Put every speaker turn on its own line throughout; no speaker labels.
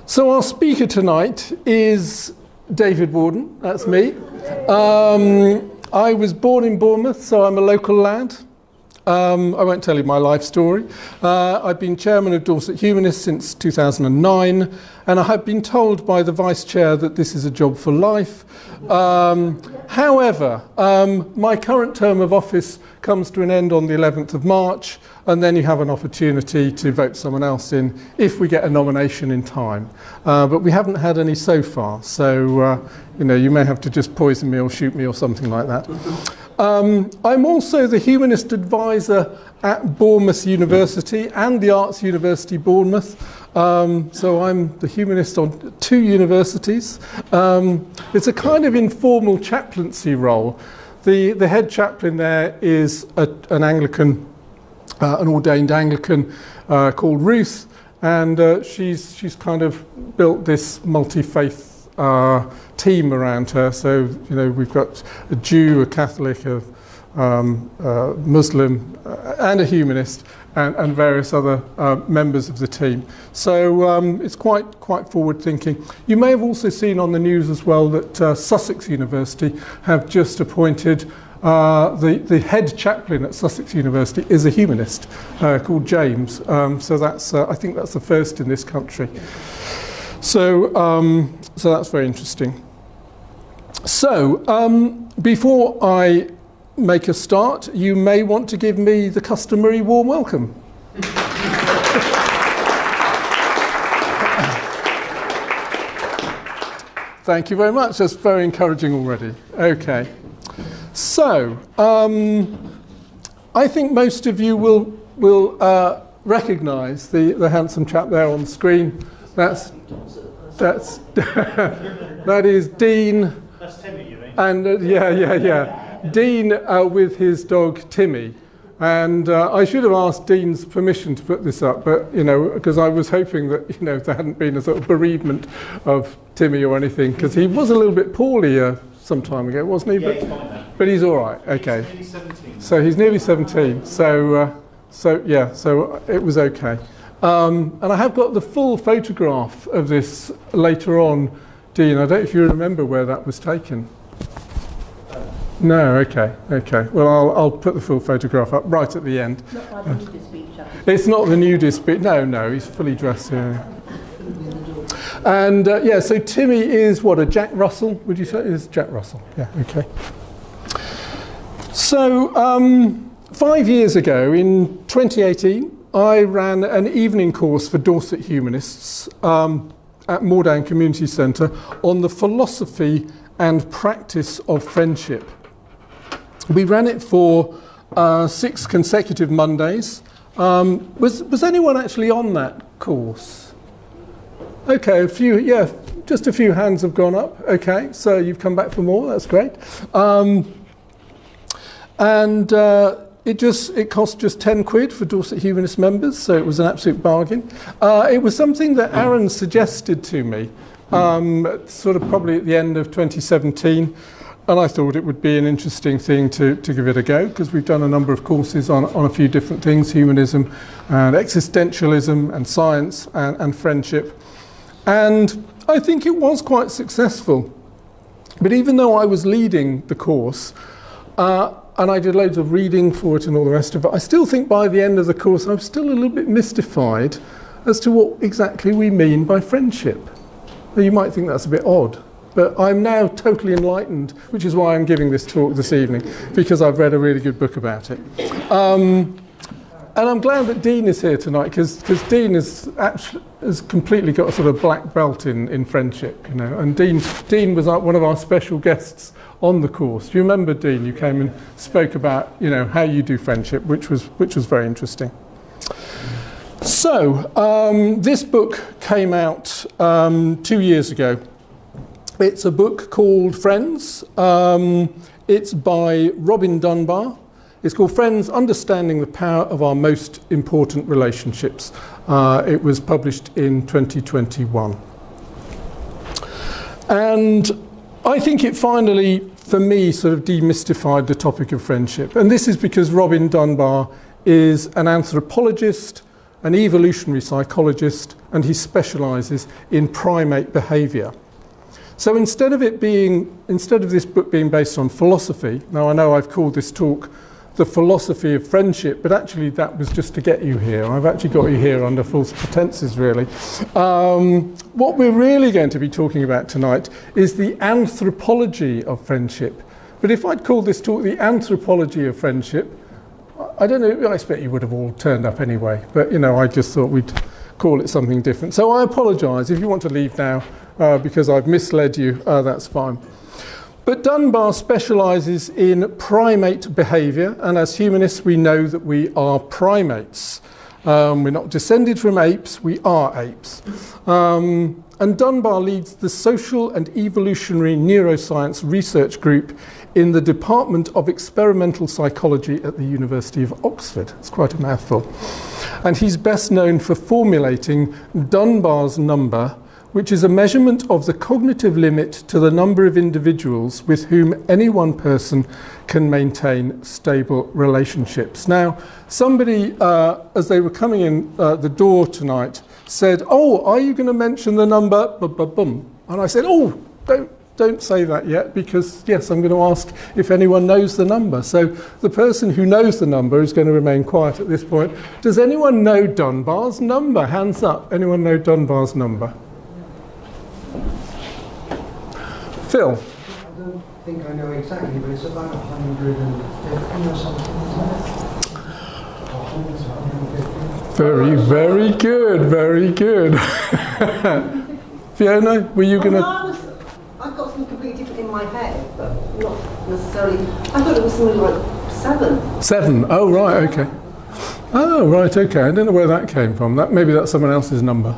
So our speaker tonight is David Warden, that's me. I was born in Bournemouth, so I'm a local lad. I won't tell you my life story. I've been chairman of Dorset Humanists since 2009, and I have been told by the vice chair that this is a job for life. However, my current term of office comes to an end on the 11th of March, and then you have an opportunity to vote someone else in if we get a nomination in time. But we haven't had any so far, so you may have to just poison me or shoot me or something like that. I'm also the Humanist advisor at Bournemouth University and the Arts University Bournemouth. So I'm the Humanist on 2 universities. It's a kind of informal chaplaincy role. The head chaplain there is an Anglican, an ordained Anglican called Ruth, and she's kind of built this multi-faith team around her. So we've got a Jew, a Catholic, a Muslim, and a humanist, and various other members of the team. So it's quite forward-thinking. You may have also seen on the news as well that Sussex University have just appointed the head chaplain at Sussex University is a humanist called James. So that's I think that's the first in this country. So that's very interesting. So before I make a start, you may want to give me the customary warm welcome. Thank you very much. That's very encouraging already. Okay. So I think most of you will recognise the handsome chap there on the screen. That is Dean.
That's Timmy, you mean?
And yeah. Dean with his dog Timmy. And I should have asked Dean's permission to put this up, but because I was hoping that there hadn't been a sort of bereavement of Timmy or anything, because he was a little bit poorly some time ago, wasn't he?
Yeah, he's fine now.
But he's all right. Okay.
He's nearly 17.
So he's nearly 17. So it was okay. And I have got the full photograph of this later on, Dean. I don't know if you remember where that was taken. No, okay. Well, I'll put the full photograph up right at the end.
Not by the nudist beach.
It's not the nudist bit. No, he's fully dressed here. And so Timmy is what, a Jack Russell? Would you say is Jack Russell? Yeah. Okay. So 5 years ago, in 2018. I ran an evening course for Dorset Humanists at Moordown Community Centre on the philosophy and practice of friendship. We ran it for 6 consecutive Mondays. Was anyone actually on that course? Okay, a few, yeah, just a few hands have gone up. Okay, so you've come back for more, that's great. It cost just 10 quid for Dorset Humanist members, so it was an absolute bargain. It was something that Aaron suggested to me, sort of probably at the end of 2017, and I thought it would be an interesting thing to give it a go, because we've done a number of courses on a few different things, humanism and existentialism and science and friendship. And I think it was quite successful. But even though I was leading the course, and I did loads of reading for it and all the rest of it, I still think by the end of the course I'm still a little bit mystified as to what exactly we mean by friendship. Now, you might think that's a bit odd, but I'm now totally enlightened, which is why I'm giving this talk this evening, because I've read a really good book about it. And I'm glad that Dean is here tonight, because Dean has completely got a sort of black belt in friendship, and Dean was one of our special guests on the course. Do you remember, Dean? You came and spoke about how you do friendship, which was very interesting. So this book came out 2 years ago. It's a book called Friends. It's by Robin Dunbar. It's called Friends: Understanding the Power of Our Most Important Relationships. It was published in 2021. And I think it finally, for me, sort of demystified the topic of friendship. And this is because Robin Dunbar is an anthropologist, an evolutionary psychologist, and he specialises in primate behaviour. So instead of this book being based on philosophy, now I know I've called this talk The Philosophy of Friendship, but actually that was just to get you here. I've actually got you here under false pretenses, really. What we're really going to be talking about tonight is the anthropology of friendship. But if I'd called this talk The Anthropology of Friendship, I don't know, I expect you would have all turned up anyway, but you know, I just thought we'd call it something different. So I apologise if you want to leave now because I've misled you, that's fine. But Dunbar specialises in primate behaviour, and as humanists we know that we are primates. We're not descended from apes, we are apes. And Dunbar leads the Social and Evolutionary Neuroscience Research Group in the Department of Experimental Psychology at the University of Oxford. It's quite a mouthful. And he's best known for formulating Dunbar's number, which is a measurement of the cognitive limit to the number of individuals with whom any one person can maintain stable relationships. Now, somebody, as they were coming in the door tonight, said, "Oh, are you going to mention the number?" And I said, "Oh, don't say that yet, because yes, I'm going to ask if anyone knows the number." So the person who knows the number is going to remain quiet at this point. Does anyone know Dunbar's number? Hands up. Anyone know Dunbar's number? Phil?
I don't think I know exactly, but it's about 150 or something, isn't it?
Very good, very good. Fiona, were you going to...
I've got something completely different in my head, but not necessarily... I thought it was something like 7.
7, oh right, okay. Oh right, okay, I don't know where that came from. Maybe that's someone else's number.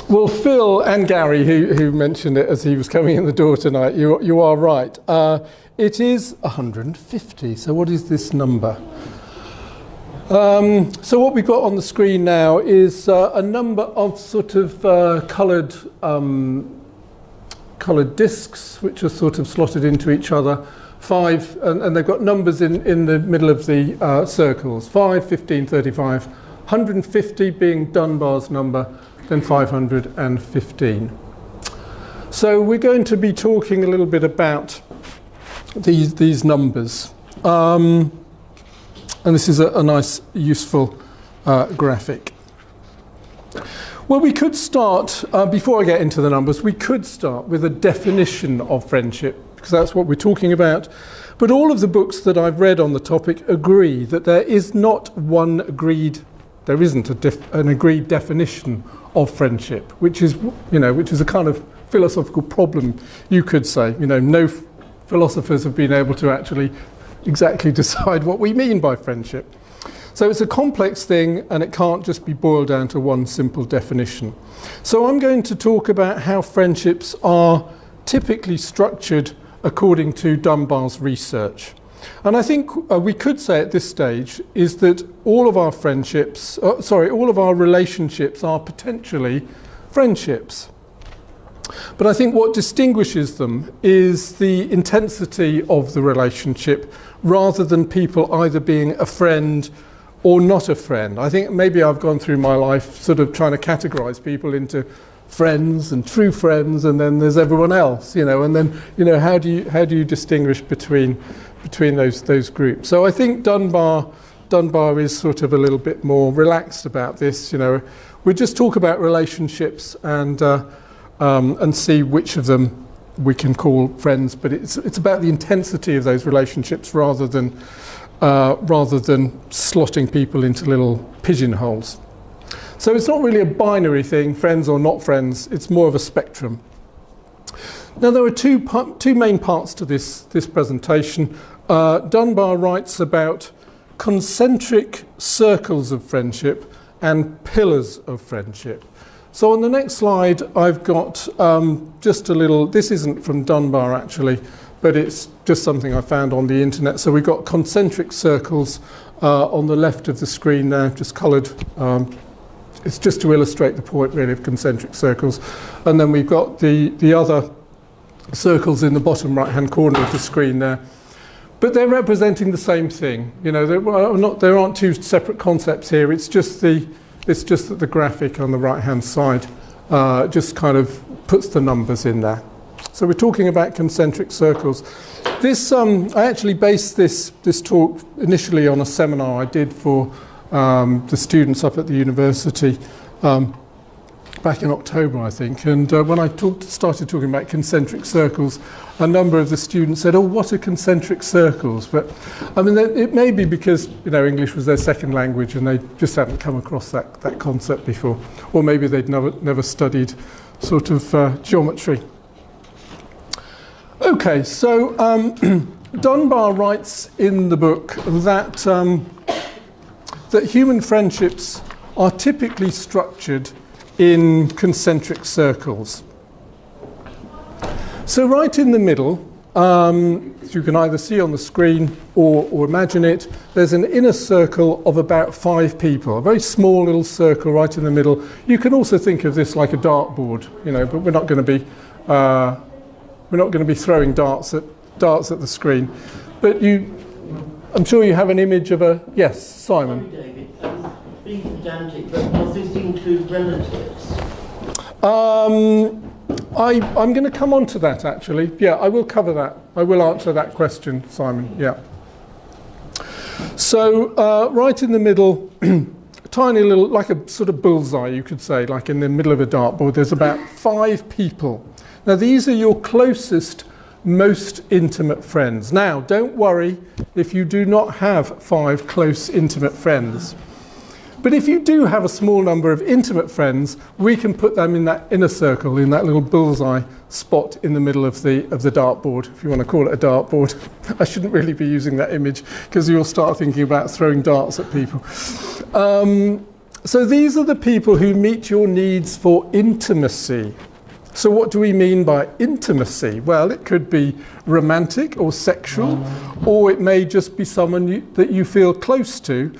Well, Phil and Gary, who mentioned it as he was coming in the door tonight, you are right. It is 150. So what is this number? So what we've got on the screen now is a number of sort of coloured discs, which are sort of slotted into each other. 5, and they've got numbers in the middle of the circles. 5, 15, 35. 150 being Dunbar's number, then 515. So we're going to be talking a little bit about these numbers. And this is a nice, useful graphic. Well, we could start, before I get into the numbers, we could start with a definition of friendship, because that's what we're talking about. But all of the books that I've read on the topic agree that there is not one agreed, there isn't an agreed definition of friendship, which is a kind of philosophical problem, you could say. You know, no philosophers have been able to actually exactly decide what we mean by friendship. So it's a complex thing, and it can't just be boiled down to one simple definition. So I'm going to talk about how friendships are typically structured according to Dunbar's research. And I think we could say at this stage is that all of our friendships, all of our relationships are potentially friendships. But I think what distinguishes them is the intensity of the relationship, rather than people either being a friend or not a friend. I think maybe I've gone through my life sort of trying to categorise people into friends and true friends, and then there's everyone else, you know, and then, you know, how do you distinguish between those groups? So I think Dunbar is sort of a little bit more relaxed about this. You know, we just talk about relationships and see which of them we can call friends, but it's about the intensity of those relationships rather than slotting people into little pigeonholes. So it's not really a binary thing, friends or not friends. It's more of a spectrum. Now there are two main parts to this presentation. Dunbar writes about concentric circles of friendship and pillars of friendship. So on the next slide, I've got just a little, this isn't from Dunbar actually, but it's just something I found on the internet. So we've got concentric circles on the left of the screen there, just coloured. It's just to illustrate the point really of concentric circles. And then we've got the other circles in the bottom right-hand corner of the screen there, But they're representing the same thing. You know, there aren't two separate concepts here. It's just that the graphic on the right-hand side just kind of puts the numbers in there. So we're talking about concentric circles. This, I actually based this talk initially on a seminar I did for the students up at the university back in October, I think. And when I started talking about concentric circles, a number of the students said, "Oh, what are concentric circles?" But I mean, it may be because, you know, English was their second language and they just hadn't come across that concept before, or maybe they'd never studied sort of geometry. Okay, so Dunbar writes in the book that that human friendships are typically structured in concentric circles. So right in the middle, you can either see on the screen or imagine it, there's an inner circle of about 5 people, a very small little circle right in the middle. You can also think of this like a dartboard, you know, but we're not going to be throwing darts at the screen. But I'm sure you have an image of a... Yes, Simon.
Sorry, David. Being pedantic, but does this include relatives?
I'm going to come on to that, actually. Yeah, I will cover that. I will answer that question, Simon. Yeah. So, right in the middle, tiny little, like a sort of bullseye, you could say, like in the middle of a dartboard, there's about 5 people. Now, these are your closest, most intimate friends. Now, don't worry if you do not have 5 close, intimate friends. But if you do have a small number of intimate friends, we can put them in that inner circle, in that little bullseye spot in the middle of the dartboard, if you want to call it a dartboard. I shouldn't really be using that image because you'll start thinking about throwing darts at people. So these are the people who meet your needs for intimacy. So what do we mean by intimacy? Well, it could be romantic or sexual, or it may just be someone that you feel close to,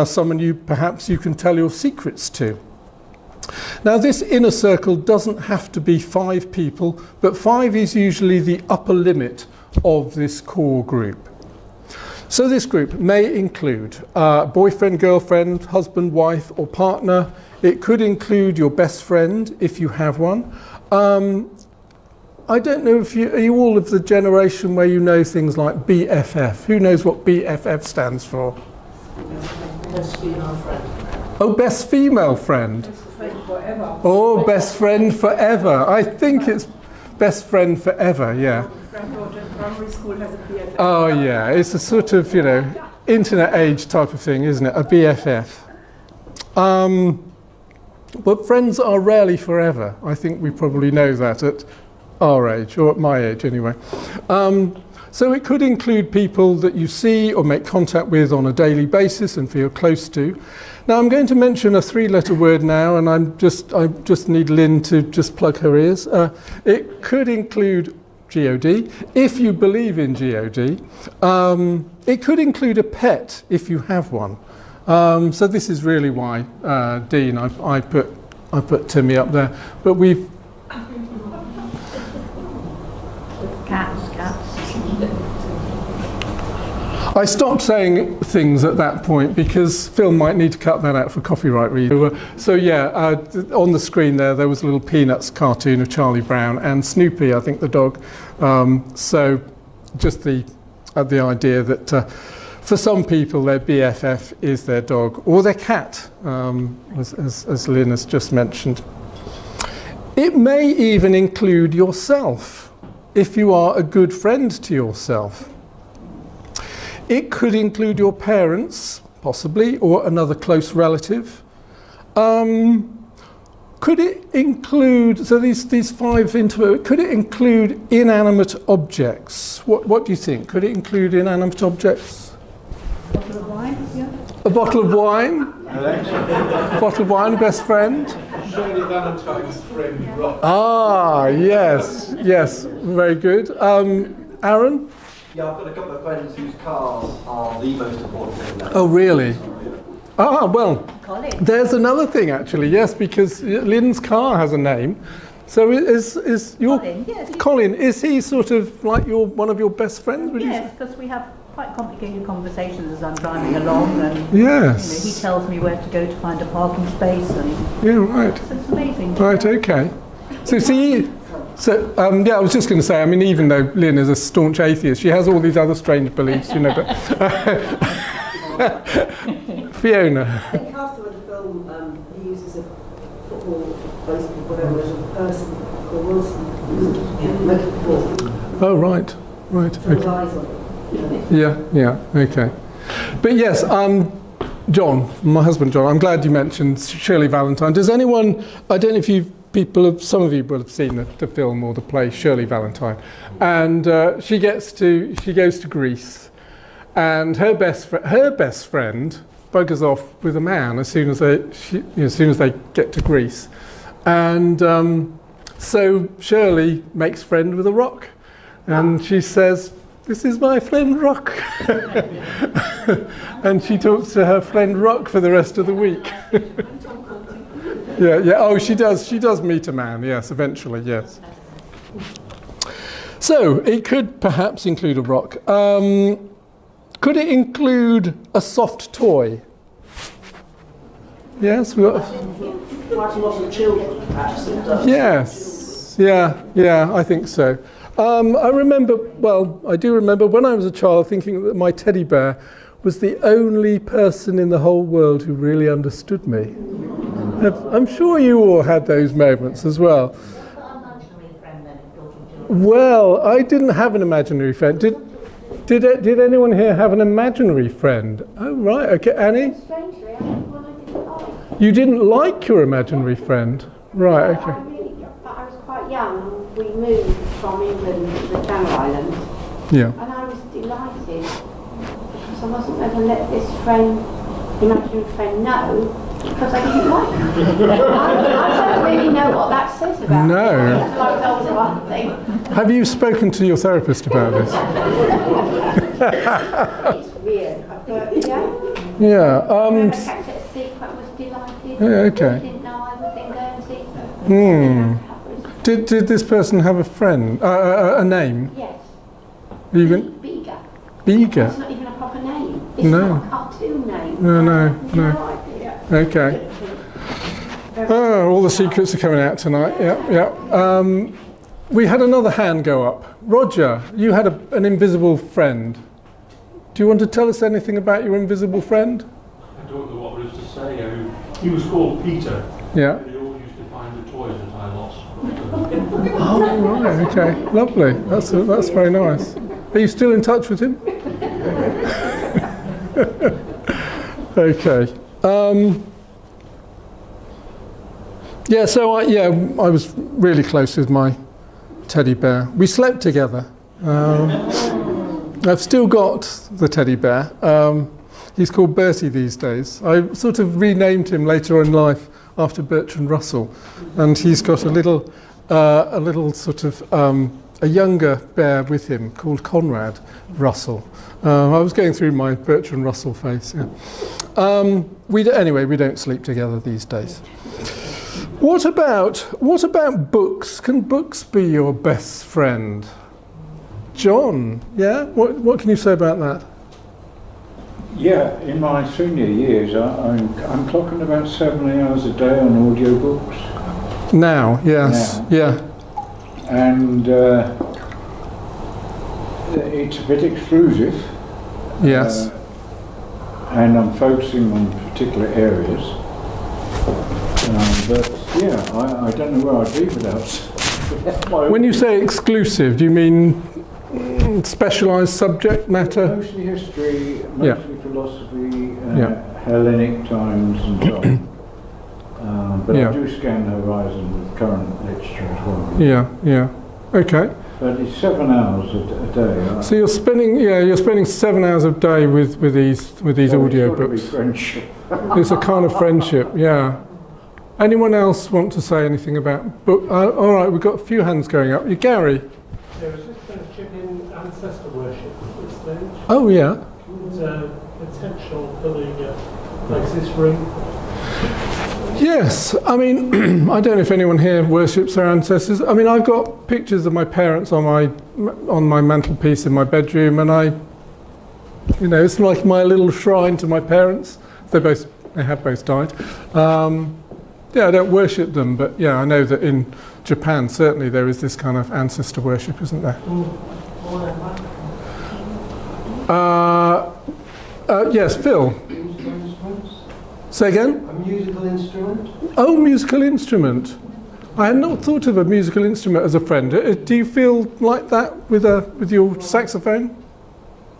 someone perhaps you can tell your secrets to. Now, this inner circle doesn't have to be 5 people, but 5 is usually the upper limit of this core group. So this group may include boyfriend, girlfriend, husband, wife, or partner. It could include your best friend, if you have one. I don't know if are you all of the generation where you know things like BFF? Who knows what BFF stands for?
Best female friend.
Oh, best female friend.
Best friend forever.
Oh, best friend forever. I think it's best friend forever, yeah.
Primary school has a BFF.
Oh, yeah. It's a sort of, you know, internet age type of thing, isn't it? A BFF. But friends are rarely forever. I think we probably know that at our age, or at my age anyway. So it could include people that you see or make contact with on a daily basis and feel close to. Now I'm going to mention a 3-letter word now, and I just need Lynn to just plug her ears. It could include GOD, if you believe in GOD. It could include a pet, if you have one. So this is really why, Dean, I put Timmy up there. But we've...
Cats.
I stopped saying things at that point because Phil might need to cut that out for copyright reasons. So yeah, on the screen there was a little Peanuts cartoon of Charlie Brown and Snoopy, I think, the dog. So just the idea that for some people their BFF is their dog or their cat, as Lynn has just mentioned. It may even include yourself, if you are a good friend to yourself. It could include your parents, possibly, or another close relative. Could it include, so these 5 intimate, could it include inanimate objects? What do you think? Could it include inanimate objects?
A bottle of wine, yeah.
A bottle of wine? A bottle of wine, best friend?
Shirley Valentine's friend, Rock.
Ah, yes, very good. Aaron?
Yeah, I've got a couple of friends whose cars are the most important thing now.
Oh, really? Ah, well,
Colin.
there's another thing actually, yes, because Lynn's car has a name. So is your...
Colin, yes.
Colin, is he sort of like one of your best friends? Would you
Yes,
say?
because we have quite complicated conversations as I'm driving along, and
yes.
he tells me where to go to find a parking space, and
Yeah, right.
so it's amazing.
Right, okay. So see, yeah, I was just going to say, I mean, even though Lynn is a staunch atheist, she has all these other strange beliefs, but Fiona.
I think after the film, he uses a football, baseball, whatever, as a person called Wilson.
Oh, right, right, okay. Yeah, okay. But yes, John, my husband John, I'm glad you mentioned Shirley Valentine. Does anyone, I don't know if some of you will have seen the film or the play Shirley Valentine, and she goes to Greece, and her best friend buggers off with a man as soon as they get to Greece, and so Shirley makes friend with a rock, and she says, "This is my friend Rock," and she talks to her friend Rock for the rest of the week. Yeah. Oh, she does meet a man. Yes, eventually. Yes. So it could perhaps include a rock. Could it include a soft toy? Yes.
Quite a lot of children, perhaps, it does.
Yes. Yeah. I think so. I do remember when I was a child thinking that my teddy bear was the only person in the whole world who really understood me. I'm sure you all had those moments as well. Well, I didn't have an imaginary friend. Did anyone here have an imaginary friend? Oh, right, okay. Annie?
Strangely, I had one I didn't like.
You didn't like your imaginary friend? Right, okay.
I was quite young, and we moved from England to the Channel Islands.
Yeah.
And I was delighted, because I wasn't going to let this imaginary friend know, because I didn't like her. I don't really know what that says about me. Until I told her one thing.
Have you spoken to your therapist about this?
It's weird, but yeah.
Yeah.
I kept it a secret, I was delighted.
Yeah, okay.
I didn't know I was going to see her.
Did this person have a friend, a name?
Yes.
Bega. Bega?
It's not even a proper name. It's not a cartoon name.
No. Okay. Oh, all the secrets are coming out tonight. Yeah. We had another hand go up. Roger, you had an invisible friend. Do you want to tell us anything about your invisible friend?
I don't know what there is to say. He was called Peter.
Yeah.
And he always used to find the toys that I lost.
Oh, right, okay. Lovely. That's very nice. Are you still in touch with him? Okay. I was really close with my teddy bear. We slept together. I've still got the teddy bear. He's called Bertie these days. I sort of renamed him later in life after Bertrand Russell, and he's got a little sort of a younger bear with him called Conrad Russell. I was going through my Bertrand Russell phase. Yeah. We don't sleep together these days. What about books? Can books be your best friend? John, yeah? What can you say about that?
Yeah, in my senior years, I'm clocking about 7 hours a day on audiobooks.
Now, yes, yeah.
And it's a bit exclusive.
Yes.
And I'm focusing on particular areas. But yeah, I don't know where I'd be without.
When you say exclusive, do you mean specialised subject matter?
Mostly history, mostly philosophy, Hellenic times and so on. But I do scan the horizon with current literature as well.
Yeah. Okay.
But it's 7 hours a day.
So you're spending 7 hours a day with these audiobooks.
It's friendship.
It's a kind of friendship, yeah. Anyone else want to say anything about book? All right, we've got a few hands going up. Gary.
There was just going to chip in ancestor worship at this stage.
Oh yeah.
Potential building a places room.
Yes, I mean, I don't know if anyone here worships their ancestors. I mean, I've got pictures of my parents on my mantelpiece in my bedroom, and You know, it's like my little shrine to my parents. They have both died. Yeah, I don't worship them, but yeah, I know that in Japan certainly there is this kind of ancestor worship, isn't there? Yes, Phil. Say again?
A musical instrument?
Oh, musical instrument. I had not thought of a musical instrument as a friend. Do you feel like that with your saxophone?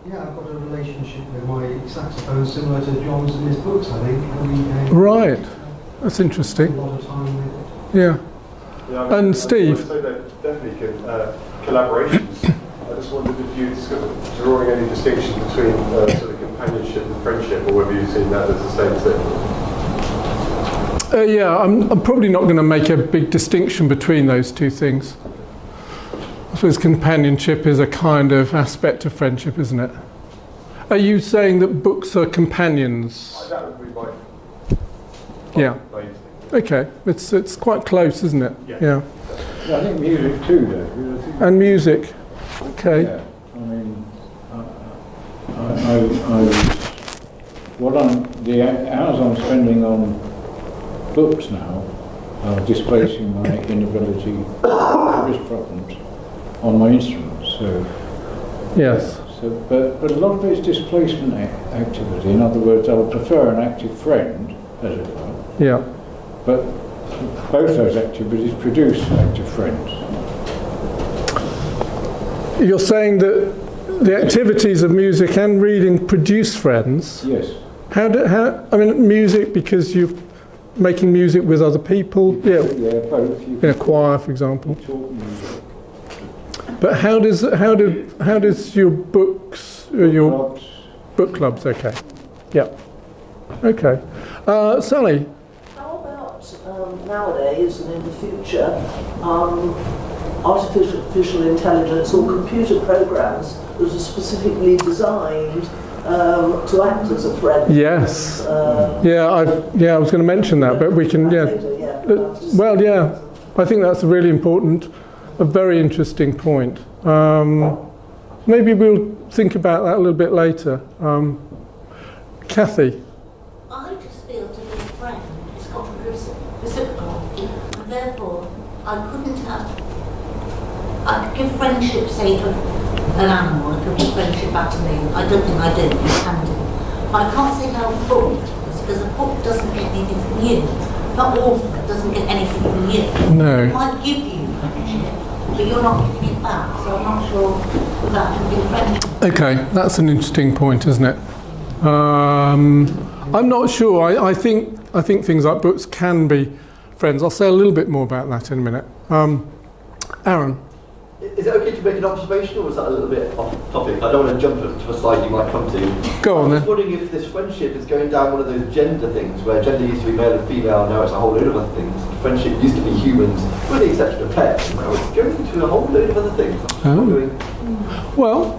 Yeah, I've got a relationship with my saxophone similar to John's in his books, I think.
Right. That's interesting.
A lot of time with it.
Yeah.
Yeah, I mean,
and Steve?
So there definitely collaborations. I just wondered if you're drawing any distinction between sort of companionship and friendship, or whether you've seen that as the same thing.
Yeah, I'm probably not going to make a big distinction between those two things. I suppose companionship is a kind of aspect of friendship, isn't it? Are you saying that books are companions?
That would be my
yeah. Okay, it's quite close, isn't it?
Yeah.
I think music too, David.
And music. Okay.
Yeah, I mean, the hours I'm spending on books now are displacing my inability to problems on my instruments. So
yes.
So, but a lot of it is displacement activity. In other words, I would prefer an active friend, as it were.
Yeah.
But both those activities produce active friends.
You're saying that the activities of music and reading produce friends?
Yes.
I mean, music because you're making music with other people? Yeah,
both.
In a choir, for example.
Talk music.
But how does your books, your book clubs, okay. Yeah. Okay. Sally?
How about nowadays and in the future, artificial intelligence or computer programs that are specifically designed to act as a friend?
Yes. I was going to mention that, but we can. Well, yeah. I think that's a really important, a very interesting point. Maybe we'll think about that a little bit later. Kathy.
I just feel to be a friend is reciprocal, and therefore I couldn't have. I could give friendship, say, to an animal, I could give friendship back to me. I don't think I do, you can do. But I can't say how a book is, because a book doesn't get anything from you. Not all of it doesn't get anything from you.
No.
It might give you friendship, but you're not giving it back, so I'm not sure if that can be friendship.
Okay, that's an interesting point, isn't it? I'm not sure. I think things like books can be friends. I'll say a little bit more about that in a minute. Aaron.
Is it okay to make an observation, or is that a little bit off topic? I don't want to jump to a slide you might come to.
Go on then.
I was wondering if this friendship is going down one of those gender things, where gender used to be male and female, now it's a whole load of other things. Friendship used to be humans, with the exception of pets, and now it's going to a whole load of other things.
Well,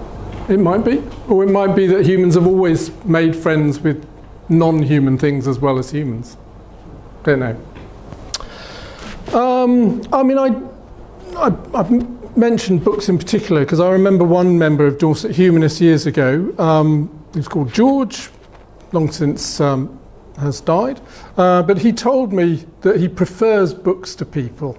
it might be. Or it might be that humans have always made friends with non-human things as well as humans. Don't know. I mean, I've mentioned books in particular because I remember one member of Dorset Humanists years ago, he was called George, long since has died, but he told me that he prefers books to people.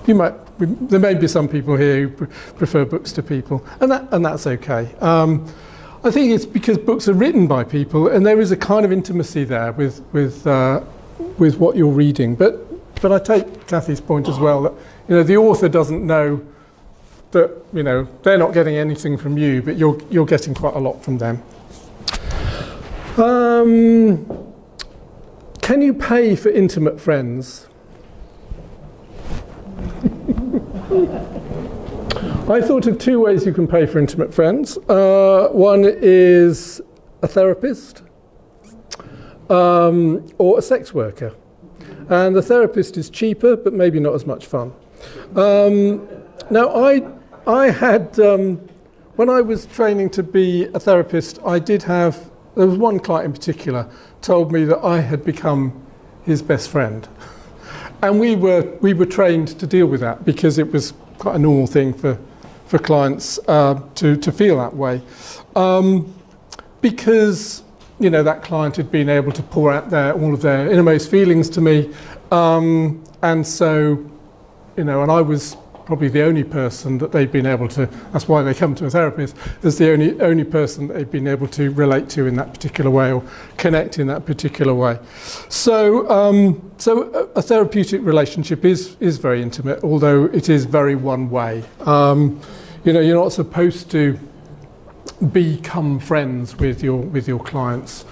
There may be some people here who prefer books to people, and that's okay. I think it's because books are written by people, and there is a kind of intimacy there with what you're reading. But I take Kathy's point as well that the author doesn't know that they're not getting anything from you, but you're getting quite a lot from them. Can you pay for intimate friends? I thought of two ways you can pay for intimate friends. One is a therapist or a sex worker. And the therapist is cheaper, but maybe not as much fun. Now, I had, when I was training to be a therapist, there was one client in particular told me that I had become his best friend. And we were trained to deal with that because it was quite a normal thing for for clients to feel that way, because that client had been able to pour out all of their innermost feelings to me, and so and I was probably the only person that they'd been able to. That's why they come to a therapist. As the only person that they've been able to relate to in that particular way or connect in that particular way. So, a therapeutic relationship is very intimate, although it is very one way. You're not supposed to become friends with your clients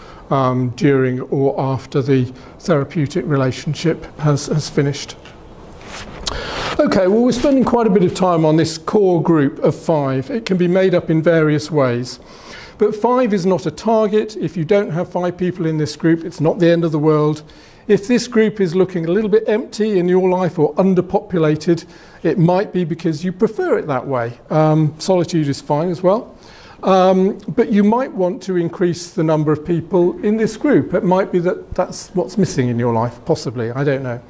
during or after the therapeutic relationship has finished. Okay, well, we're spending quite a bit of time on this core group of 5. It can be made up in various ways. But 5 is not a target. If you don't have 5 people in this group, it's not the end of the world. If this group is looking a little bit empty in your life or underpopulated, it might be because you prefer it that way. Solitude is fine as well. But you might want to increase the number of people in this group. It might be that that's what's missing in your life, possibly. I don't know.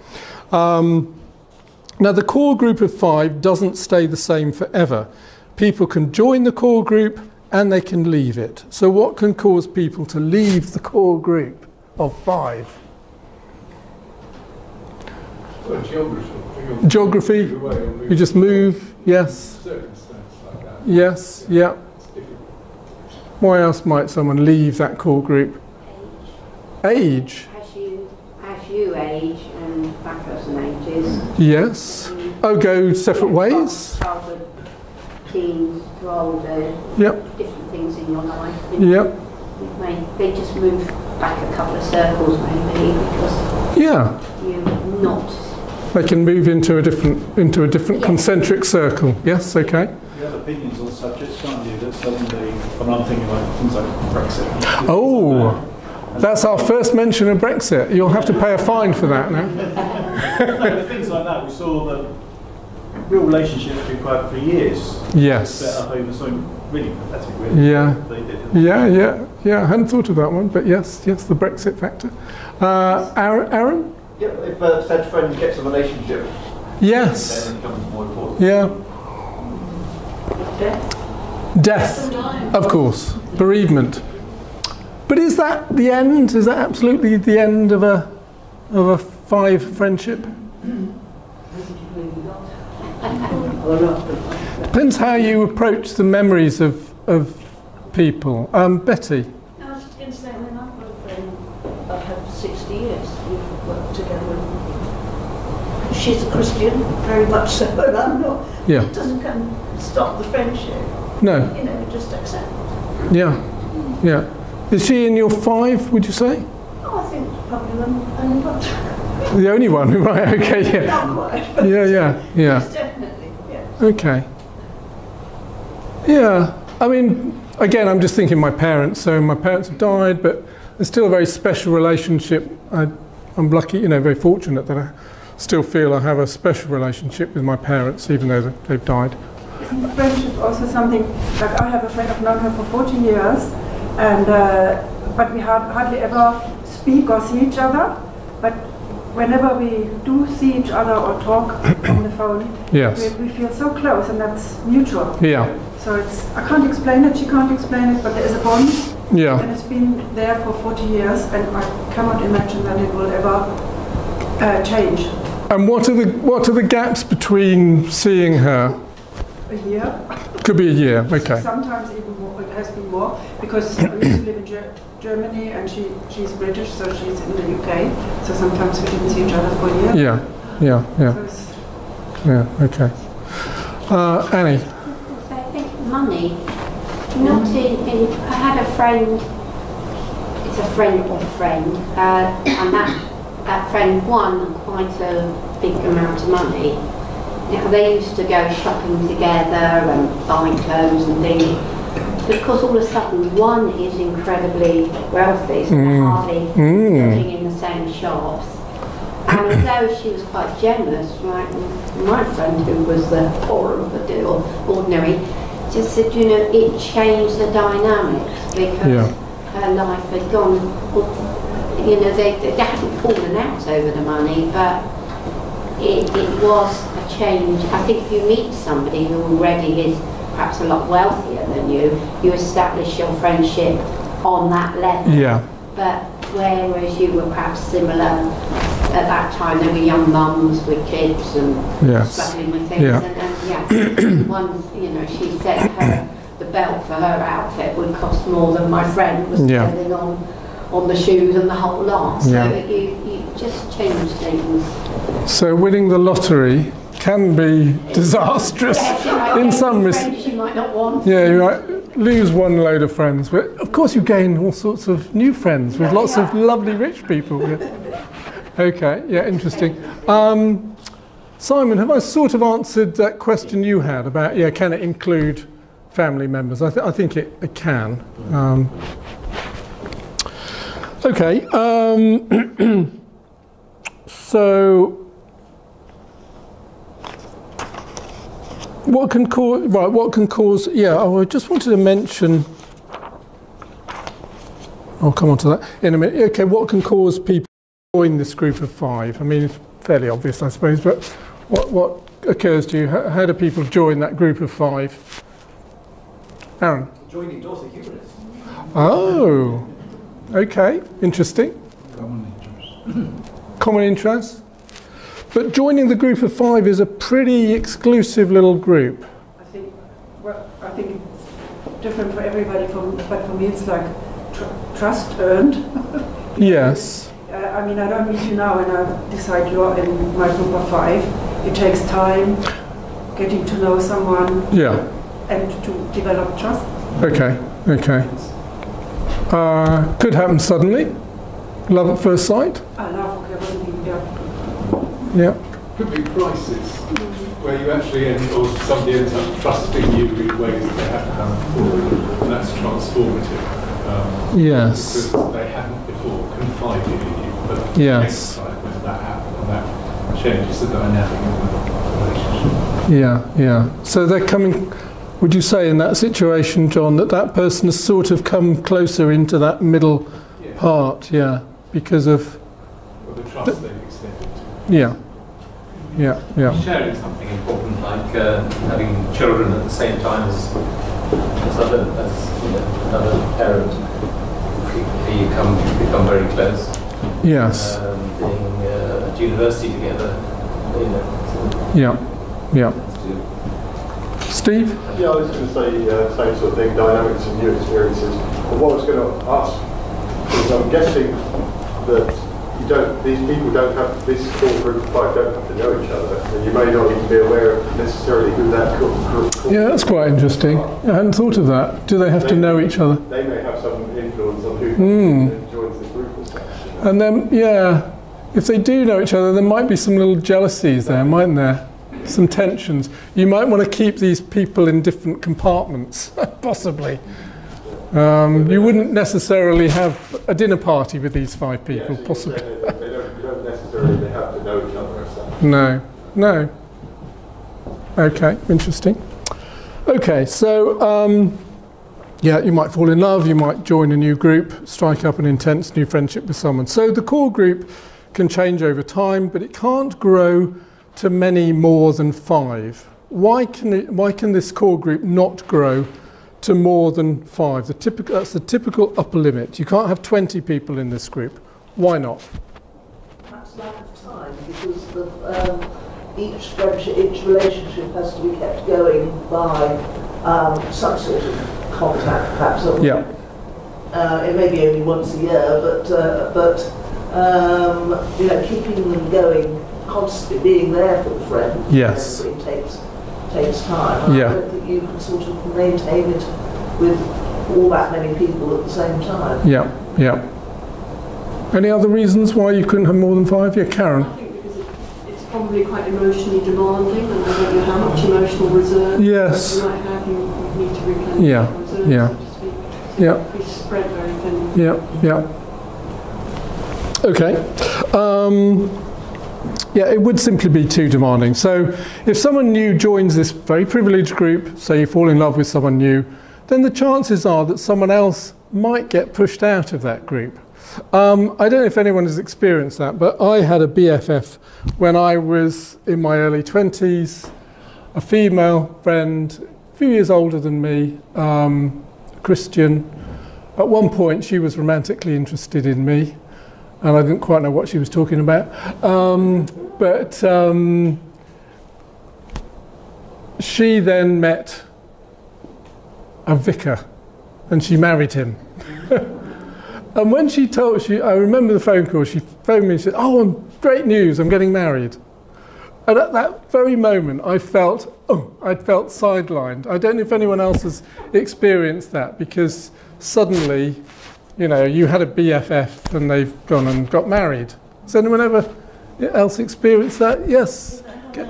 Now, the core group of 5 doesn't stay the same forever. People can join the core group and they can leave it. So what can cause people to leave the core group of 5?
Well, geography.
Geography? You just move, yes.
Like that.
Yes, yeah. Why else might someone leave that core group? Age?
As you age and that person ages.
Yes. Oh, go separate ways?
Childhood, teens to older.
Yep.
Different things in your life.
Yep.
They just move back a couple of circles maybe because you're not.
They can move into a different concentric circle. Yes, okay.
You have opinions on subjects, can't you? That suddenly, I'm thinking like things like Brexit.
Oh. That's our first mention of Brexit. You'll have to pay a fine for that now.
No, things like that. We saw that real relationships been quite for years.
Yes.
Set up over something really pathetic, really.
Yeah.
They did.
Yeah. I hadn't thought of that one, but yes, the Brexit factor. Aaron?
Yeah, if said friend gets a relationship,
yes.
then it becomes more important.
Yeah. Death, of course. Bereavement. But is that the end? Is that absolutely the end of a 5 friendship? Depends how you approach the memories of people. Betty?
I was just going to say, I've got a friend I've had for 60 years. We've worked together. She's a Christian, very much so, and I'm not.
Yeah.
It doesn't come stop the friendship.
No.
Just accept.
Yeah. Is she in your 5, would you say?
Oh, I think probably the only one.
The only one, right, okay, yeah.
Not quite, but
Yeah.
yes, definitely, yes.
Okay. Yeah, I mean, again, I'm just thinking my parents. So my parents have died, but there's still a very special relationship. I'm lucky, very fortunate that I still feel I have a special relationship with my parents, even though they've died.
Isn't friendship also something, like I have a friend, I've known her for 14 years, and but we hardly ever speak or see each other, but whenever we do see each other or talk on the phone,
yes.
we feel so close, and that's mutual.
Yeah.
So I can't explain it, she can't explain it, but there is a bond,
yeah.
And it's been there for 40 years, and I cannot imagine that it will ever change.
And what are the gaps between seeing her?
A year.
Could be a year, okay.
Sometimes even more, it has been more, because I used to live in Germany, and she's British, so she's in the UK, so sometimes we didn't see each other for a year.
Yeah, okay. Annie?
I think money, not in I had a friend, it's a friend of a friend, and that friend won quite a big amount of money. Now, they used to go shopping together and buy clothes and things. Because all of a sudden one is incredibly wealthy, so they're hardly looking in the same shops. And although she was quite generous, right, my friend who was the poorer of the deal, ordinary, just said, it changed the dynamics because her life had gone, they hadn't fallen out over the money, but it was a change. I think if you meet somebody who already is perhaps a lot wealthier than you establish your friendship on that level.
Yeah.
But whereas you were perhaps similar at that time, they were young mums with kids and struggling with things.
Yeah.
And one, you know, she said the belt for her outfit would cost more than my friend was spending on the shoes and the whole lot. So you just change things.
So winning the lottery can be disastrous in some respects.
You might not want.
Yeah, you might lose one load of friends, but of course you gain all sorts of new friends with lots of lovely rich people. Yeah. Okay, yeah, interesting. Simon, have I sort of answered that question you had about, can it include family members? I think it can. Okay, so what can cause, I just wanted to mention, I'll come on to that in a minute. Okay, what can cause people to join this group of 5? I mean, it's fairly obvious, I suppose, but what occurs to you? How do people join that group of 5? Aaron?
Joining Dorset Humanists.
Oh, okay, interesting. Common interest. But joining the group of 5 is a pretty exclusive little group.
I think it's different for everybody, but for me it's like trust earned.
Yes.
I mean, I don't meet you now and I decide you're in my group of 5. It takes time getting to know someone and to develop trust.
Okay, okay. Could happen suddenly. Love at first sight.
Love, okay, wasn't even,
Yeah.
Could be crisis, where you actually or somebody ends up trusting you in ways that they haven't done before, and that's transformative.
Yes.
Because they hadn't before confided in you, but
yes.
When that happened, and that changes the dynamic of the relationship.
Yeah. So they're coming. Would you say in that situation, John, that person has sort of come closer into that middle part, because of
the trust they've extended to.
Yeah.
Sharing something important like having children at the same time as another parent. Frequently you become very close.
Yes.
Being at university together,
Yeah. Steve?
Yeah, I was going to say same sort of thing, dynamics and new experiences. But what I was going to ask is, I'm guessing that these people don't have, this core group of 5 don't have to know each other, and you may not even be aware of necessarily who that group is.
Yeah, that's quite interesting. I hadn't thought of that. Do they have to know each other?
They may have some influence on who joins this group as such.
And then, if they do know each other, there might be some little jealousies there, mightn't there? Some tensions. You might want to keep these people in different compartments, possibly. You wouldn't necessarily have a dinner party with these 5 people, possibly.
You don't necessarily have to know each other as such.
No. Okay, interesting. Okay, so you might fall in love, you might join a new group, strike up an intense new friendship with someone. So the core group can change over time, but it can't grow to many more than 5. Why can this core group not grow to more than 5? That's the typical upper limit. You can't have 20 people in this group. Why not?
Perhaps lack of time, because each friendship, each relationship has to be kept going by some sort of contact, perhaps. It may be only once a year, but keeping them going, constantly being there for the friend,
yes,
takes time. I don't think you can sort of maintain it with all that many people at the same time.
Yeah. Any other reasons why you couldn't have more than 5? Yeah, Karen.
I think because it's probably quite emotionally demanding, and I don't know how much emotional reserve you might have. You need to replenish that reserve, so to speak. So it's spread very thinly.
Okay. It would simply be too demanding. So if someone new joins this very privileged group, say you fall in love with someone new, then the chances are that someone else might get pushed out of that group. I don't know if anyone has experienced that, but I had a BFF when I was in my early 20s, a female friend, few years older than me, Christian. At one point, she was romantically interested in me, and I didn't quite know what she was talking about. But she then met a vicar, and she married him. And when she told, I remember the phone call, she phoned me and said, "Oh, great news, I'm getting married." And at that very moment, I felt sidelined. I don't know if anyone else has experienced that, because suddenly, you know, you had a BFF and they've gone and got married. Has anyone else experienced that? Yes.
When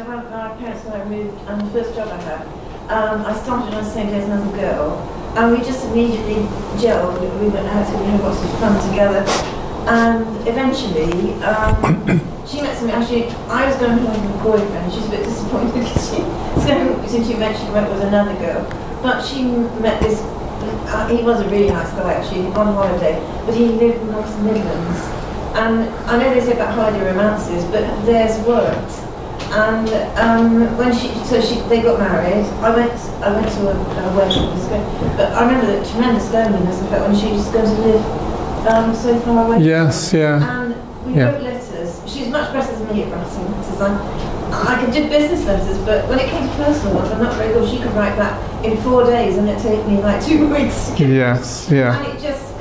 my parents and I moved, and the first job I had, I started on the same day as another girl, and we just immediately gelled. We went out and we had lots of fun together, and eventually she met somebody. Actually, I was going home with a boyfriend. She's a bit disappointed because since you mentioned went with another girl, but she met this. He was a really nice guy actually on holiday, but he lived in the North Midlands, and I know they say about holiday romances, but theirs worked. And when they got married, I went to a wedding. It was great. But I remember the tremendous loneliness I felt when she was going to live so far away.
Yes, yeah.
And we wrote letters. She was much better than me at writing letters. I could do business letters, but when it came to personal ones, I'm not very good. She could write that in 4 days, and it'd take me like 2 weeks.
Yes, yeah.
And it just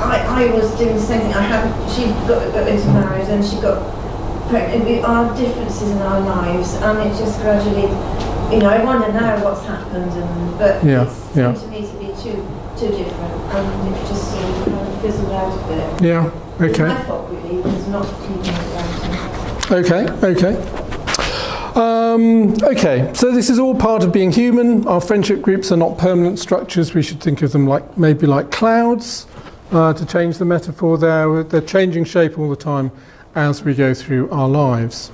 I was doing the same thing. She got into marriage, and she got pregnant. We are differences in our lives, and it just gradually, you know, I wonder now what's happened, but it seemed to me to be too different, and it just sort of kind of fizzled out a bit.
Yeah. Okay.
My fault really was not keeping it around.
Okay, so this is all part of being human. Our friendship groups are not permanent structures. We should think of them like maybe like clouds, to change the metaphor there. They're changing shape all the time as we go through our lives.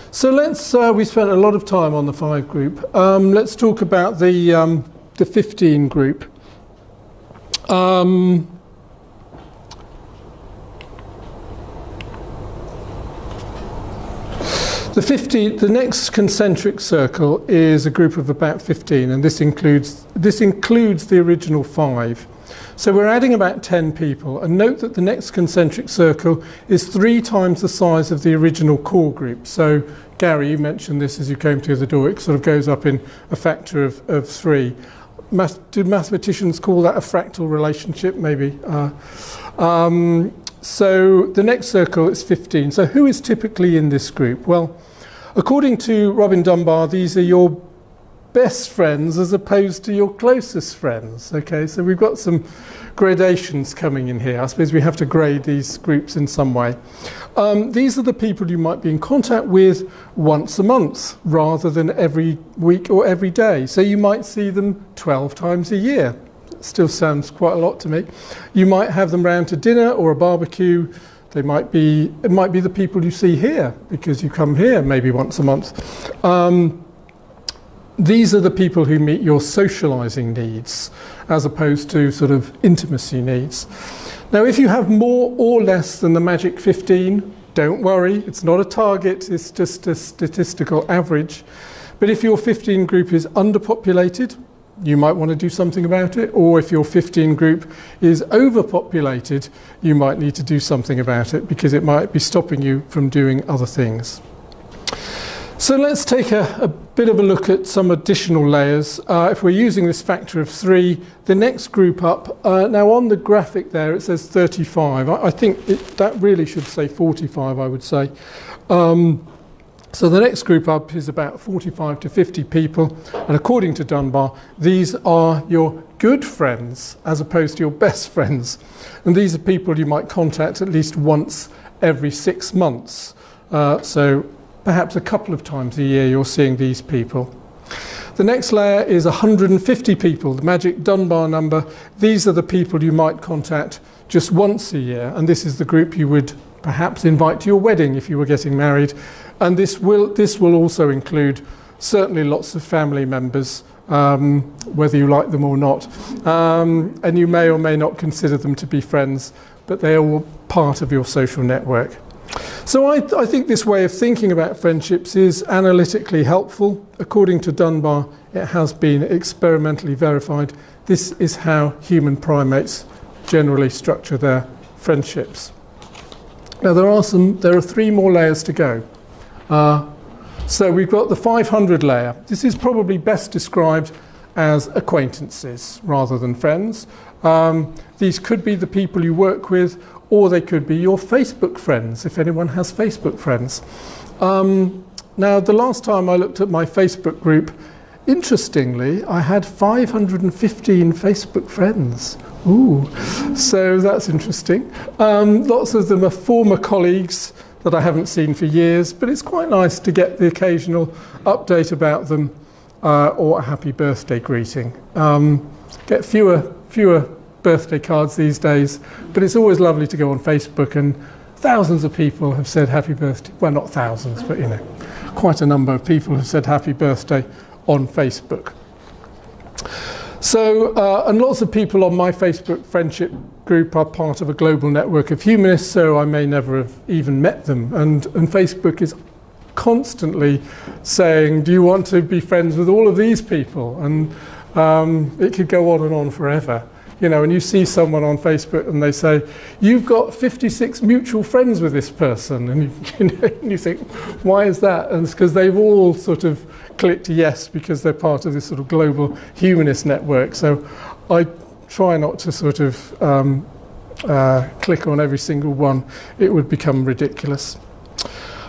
So let's, we spent a lot of time on the 5 group. Let's talk about the 15 group. The next concentric circle is a group of about 15, and this includes the original 5. So we're adding about 10 people, and note that the next concentric circle is 3 times the size of the original core group. So Gary, you mentioned this as you came through the door, it sort of goes up in a factor of 3. Do mathematicians call that a fractal relationship? Maybe. So the next circle is 15. So who is typically in this group? Well, according to Robin Dunbar, these are your best friends as opposed to your closest friends. Okay, so we've got some gradations coming in here. I suppose we have to grade these groups in some way. These are the people you might be in contact with once a month rather than every week or every day. So you might see them 12 times a year. Still sounds quite a lot to me. You might have them round to dinner or a barbecue. It might be the people you see here because you come here maybe once a month. These are the people who meet your socialising needs as opposed to sort of intimacy needs. Now, if you have more or less than the magic 15, don't worry, it's not a target, it's just a statistical average. But if your 15 group is underpopulated, you might want to do something about it, or if your 15 group is overpopulated, you might need to do something about it because it might be stopping you from doing other things. So let's take a bit of a look at some additional layers. If we're using this factor of 3, the next group up, now on the graphic there it says 35. I think that really should say 45, I would say. So the next group up is about 45 to 50 people, and according to Dunbar, these are your good friends as opposed to your best friends. And these are people you might contact at least once every 6 months. So perhaps a couple of times a year you're seeing these people. The next layer is 150 people, the magic Dunbar number. These are the people you might contact just once a year, and this is the group you would perhaps invite to your wedding if you were getting married. And this will also include certainly lots of family members, whether you like them or not. And you may or may not consider them to be friends, but they are all part of your social network. So I think this way of thinking about friendships is analytically helpful. According to Dunbar, it has been experimentally verified. This is how human primates generally structure their friendships. Now there are 3 more layers to go. So we've got the 500 layer. This is probably best described as acquaintances rather than friends. These could be the people you work with, or they could be your Facebook friends, if anyone has Facebook friends. Now, the last time I looked at my Facebook group, interestingly, I had 515 Facebook friends. Ooh, so that's interesting. Lots of them are former colleagues that I haven't seen for years, but it's quite nice to get the occasional update about them or a happy birthday greeting. Get fewer birthday cards these days, but it's always lovely to go on Facebook, and thousands of people have said happy birthday. Well, not thousands, but quite a number of people have said happy birthday on Facebook. So, and lots of people on my Facebook friendship group are part of a global network of humanists, so I may never have even met them. And Facebook is constantly saying, do you want to be friends with all of these people? And it could go on and on forever. And you see someone on Facebook and they say, you've got 56 mutual friends with this person. And you think, why is that? And it's because they've all sort of clicked yes because they're part of this sort of global humanist network. So I try not to sort of click on every single one. It would become ridiculous.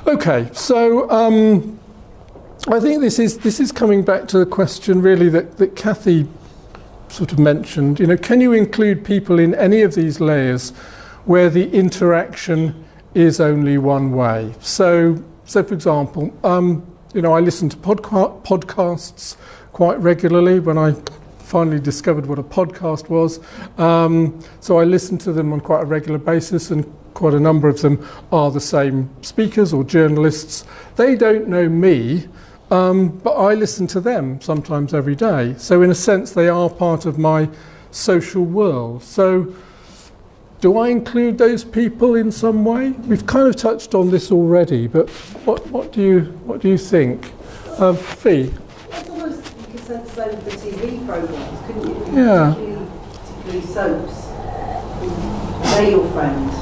Okay, so I think this is coming back to the question really that Kathy sort of mentioned. Can you include people in any of these layers where the interaction is only one way? So for example, I listen to podcasts quite regularly. When I finally discovered what a podcast was, so I listen to them on quite a regular basis, and quite a number of them are the same speakers or journalists. They don't know me, but I listen to them sometimes every day. So in a sense, they are part of my social world. So do I include those people in some way? We've kind of touched on this already, but what do you think? Fee?
It's almost, you could say the same for TV programmes, couldn't you?
Yeah.
Particularly soaps. They're your friends.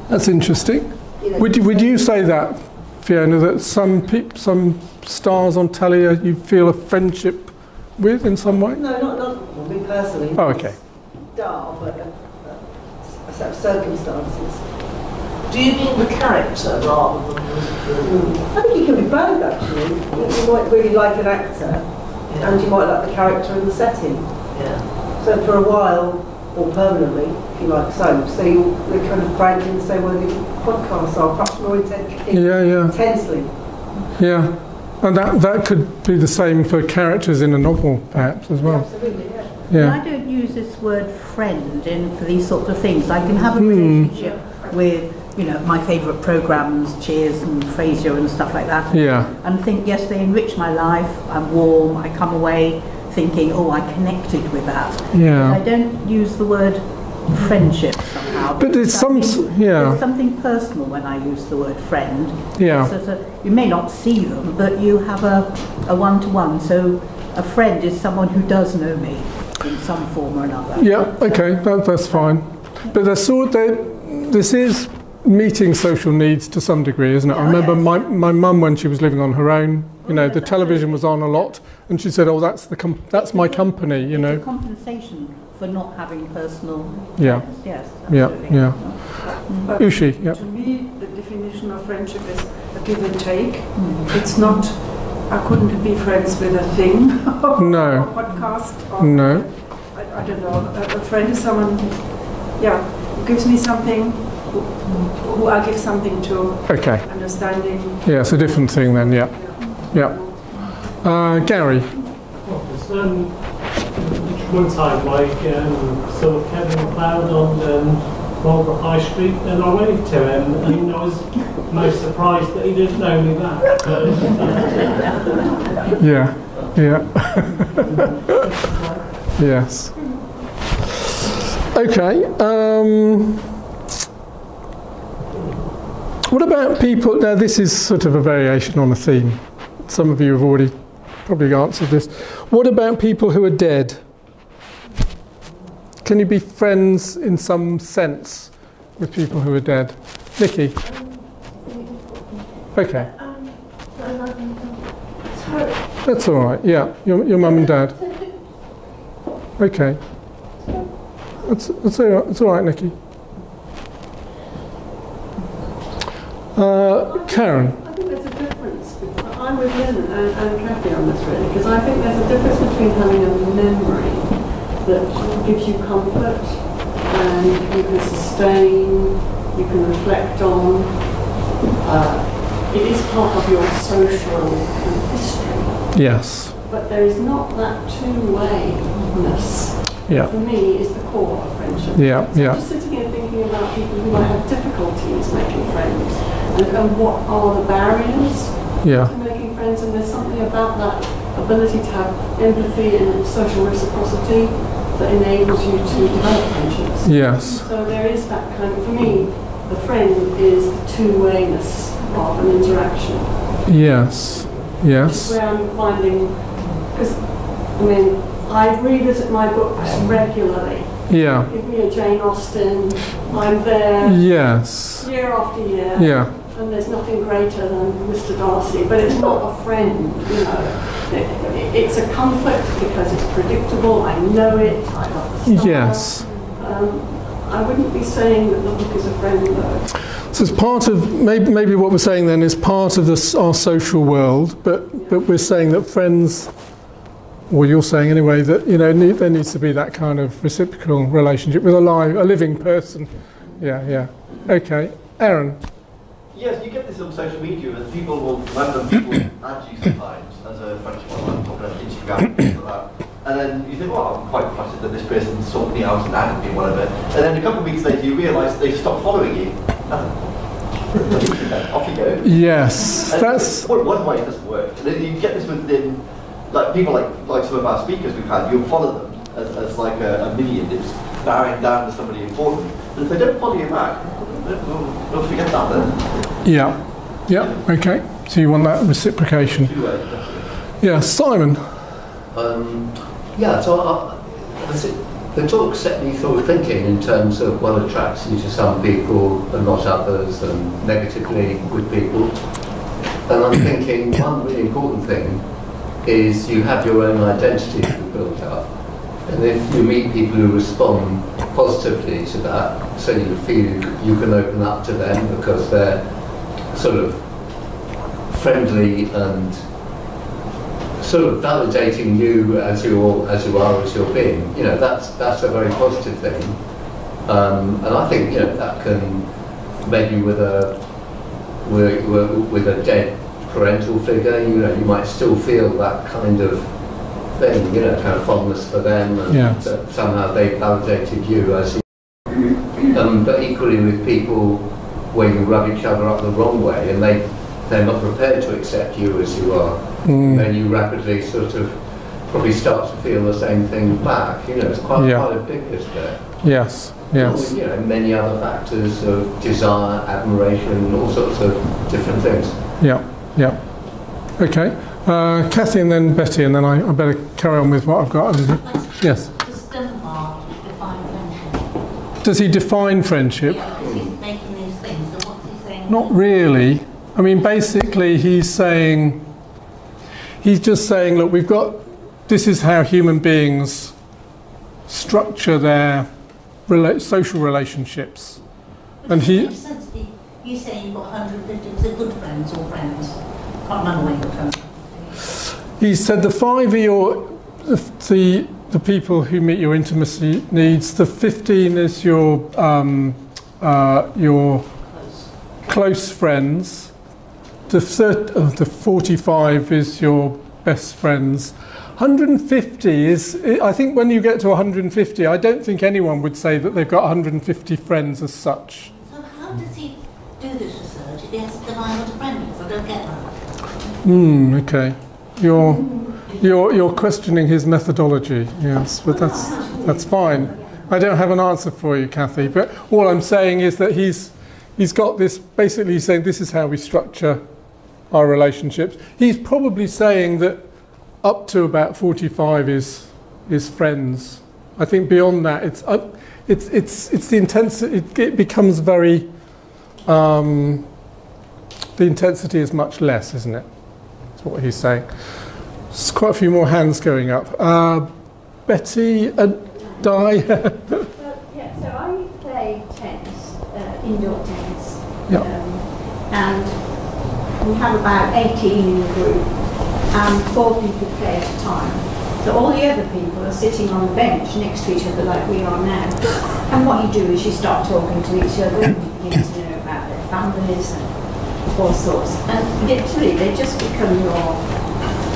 That's interesting. Would you say that, Fiona, that some stars on telly you feel a friendship with in some way?
No, not me personally.
Oh, okay.
Star, but a set of circumstances.
Do you mean the character rather than the...
I think you can be both, actually. You might really like an actor, and you might like the character and the setting.
Yeah.
So for a while, or permanently, if you like soaps, so you're kind of frank in the same way that podcasts are, perhaps more intensely.
Yeah, and that could be the same for characters in a novel, perhaps, as well.
Absolutely,
yeah.
I don't use this word friend for these sorts of things. I can have a relationship with, my favourite programmes, Cheers and Frasier and stuff like that.
Yeah.
And think, yes, they enrich my life. I'm warm. I come away thinking, oh, I connected with that.
Yeah.
But I don't use the word friendship somehow.
But it's
there's something personal when I use the word friend.
Yeah.
You may not see them, but you have a one-to-one. So a friend is someone who does know me in some form or another.
Yeah. Okay. That's fine. But this is meeting social needs to some degree, isn't it? I remember my mum, when she was living on her own, the television was on a lot, and she said, "Oh, that's my company,"
It's a compensation for not having personal
Yeah.
friends. Yes.
Yeah.
Absolutely.
Yeah.
But
Ushi. Yeah.
to me, the definition of friendship is a give and take. It's not, I couldn't be friends with a thing,
No.
or podcast, or
No.
I don't know. A friend is someone, who gives me something, who I give something to.
Okay.
Understanding.
Yeah, it's a different thing then. Yeah. Yeah. Gary.
Well, there's one time, saw Kevin McLeod on Marlborough High Street, and I waved to him, and I was most surprised that he didn't know me back.
Yeah. Yeah. Yes. Okay. What about people, now this is sort of a variation on a theme. Some of you have already probably answered this. What about people who are dead? Can you be friends in some sense with people who are dead? Nikki? Okay. That's all right, yeah. Your mum and dad. Okay. It's all right, Nikki. Karen?
I think there's a difference. I'm with Lynn and Kathy on this really, because I think there's a difference between having a memory that gives you comfort and you can sustain, you can reflect on. It is part of your social history.
Yes.
But there is not that two-wayness.
Yeah.
For me, is the core of friendship.
Yeah,
so
yeah.
I'm just sitting here thinking about people who might have difficulties making friends, and what are the barriers to making friends, and there's something about that ability to have empathy and social reciprocity that enables you to develop friendships.
Yes.
So there is that kind of, for me, the friend is the two-wayness of an interaction.
Yes. Yes.
Where I'm finding, because, I mean, I revisit my books regularly.
Yeah.
Give me a Jane Austen, I'm there.
Yes.
Year after year.
Yeah.
And there's nothing greater than Mr. Darcy, but it's not a friend, you know. It's a comfort because it's predictable, I know it, I love the style.
Yes.
I wouldn't be saying that the book is a friend though.
So it's part of, maybe what we're saying then is part of our social world, but we're saying that friends, or you're saying anyway, that, you know, there needs to be that kind of reciprocal relationship with a living person. Yeah. Okay. Aaron?
Yes, you get this on social media, and people will add you sometimes as a friendship online, talking about Instagram and things like that. And then you think, well, I'm quite flattered that this person sought me out and added me, whatever. And then a couple of weeks later, you realise they've stopped following you. Off you go.
Yes,
and
that's
one way it doesn't work. And then you get this within, like people like some of our speakers we've had. You'll follow them as like a minion that's bowing down to somebody important. And if they don't follow you back, don't forget that then.
Yeah. Okay. So you want that reciprocation? Yeah, Simon.
Yeah. So the talk set me sort of thinking in terms of what attracts you to some people and not others, and negatively with people. And I'm thinking one really important thing is you have your own identity to build up. And if you meet people who respond positively to that, so you feel you can open up to them because they're sort of friendly and sort of validating you as you are as you're being, you know, that's a very positive thing. And I think, you know, that can maybe with a dead parental figure, you know, you might still feel that kind of thing, you know, kind of fondness for them, and that somehow they validated you as you. But equally with people where you rub each other up the wrong way, and they're not prepared to accept you as you are, then you rapidly sort of probably start to feel the same thing back. You know, it's quite a big list there.
Yes. Yes.
You know, many other factors of desire, admiration, all sorts of different things.
Yeah. Okay. Kathy and then Betty, and then I better carry on with what I've got. Yes.
Does Denmark define friendship?
Does he define friendship?
Yeah, because he's making these things, so what's he saying?
Not really. I mean, basically he's just saying, look, this is how human beings structure their social relationships.
And you say you've got 150, was it good friends or friends? I can't remember what you're saying.
He said the 5 are the people who meet your intimacy needs. The 15 is your close friends. The 45 is your best friends. 150 is, I think when you get to 150, I don't think anyone would say that they've got 150 friends as such.
So how does he do this research if he has to define what a friend is? I don't get that.
Okay. You're questioning his methodology, yes, but that's fine. I don't have an answer for you, Kathy, but all I'm saying is that he's he's got this, basically saying this is how we structure our relationships. He's probably saying that up to about 45 is friends. I think beyond that, it's the intensity. It becomes very. The intensity is much less, isn't it? That's what he's saying. There's quite a few more hands going up. Betty, Di.
Yeah, so I play tennis, indoor tennis.
Yeah.
And we have about 18 in the group, and 4 people play at a time. So all the other people are sitting on a bench next to each other like we are now. And what you do is you start talking to each other and you begin to know about their families and all sorts. And literally they just become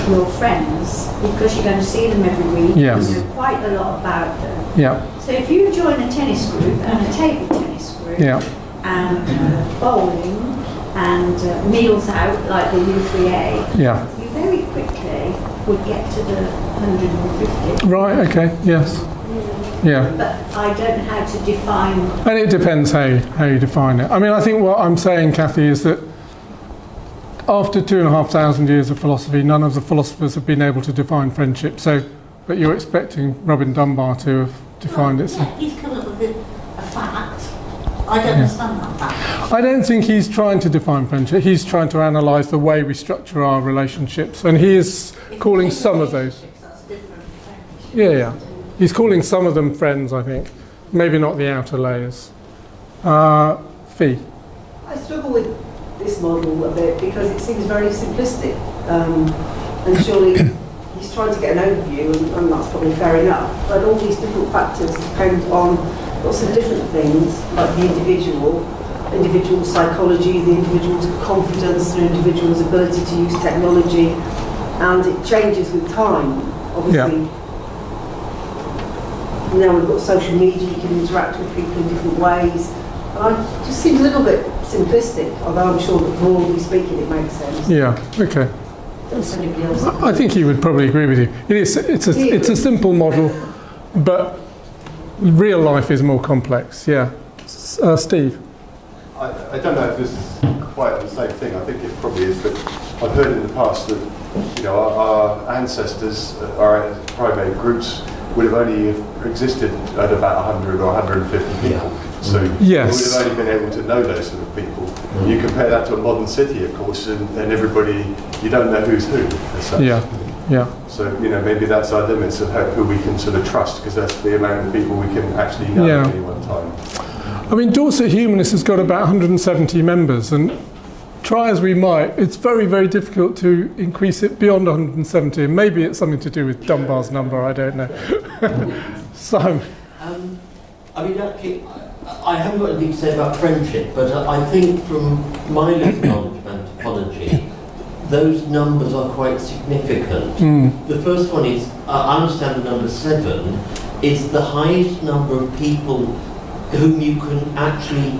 your friends because you're going to see them every week.
Yes.
You know quite a lot about them.
Yeah.
So if you join a tennis group and a table tennis group and bowling and meals out like the U3A,
yeah,
you very quickly would get to the 150.
Right, okay, yes. Yeah.
But I don't know how to define.
And it depends how you define it. I mean, I think what I'm saying, Kathy, is that after 2,500 years of philosophy, none of the philosophers have been able to define friendship. So, but you're expecting Robin Dunbar to have defined it. So.
Yeah, he's come up with a fact. I don't understand that fact.
I don't think he's trying to define friendship. He's trying to analyse the way we structure our relationships, and he is calling some of those. Yeah. He's calling some of them friends, I think. Maybe not the outer layers. Fee.
I struggle with this model a bit because it seems very simplistic, and surely he's trying to get an overview, and that's probably fair enough. But all these different factors depend on lots of different things, like the individual psychology, the individual's confidence, the individual's ability to use technology, and it changes with time, obviously. Now we've got social media, you can interact with people in different ways. And it just seems a little bit simplistic, although I'm sure that broadly speaking it makes sense.
Yeah, okay. I think he would probably agree with you. It's a simple model, but real life is more complex, yeah. Steve?
I don't know if this is quite the same thing. I think it probably is, but I've heard in the past that our ancestors, our primate groups, would have only existed at about 100 or 150 people. So
yes.
you would have only been able to know those sort of people. You compare that to a modern city, of course, and everybody, you don't know who's who, as such.
Yeah.
So, maybe that's our limits of who we can sort of trust, because that's the amount of people we can actually know at any one time.
I mean, Dorset Humanists has got about 170 members, and try as we might, it's very, very difficult to increase it beyond 170. And maybe it's something to do with Dunbar's number, I don't know. Simon?
I mean, I haven't got anything to say about friendship, but I think from my little knowledge of anthropology, those numbers are quite significant. The first one is, I understand the number 7 is the highest number of people whom you can actually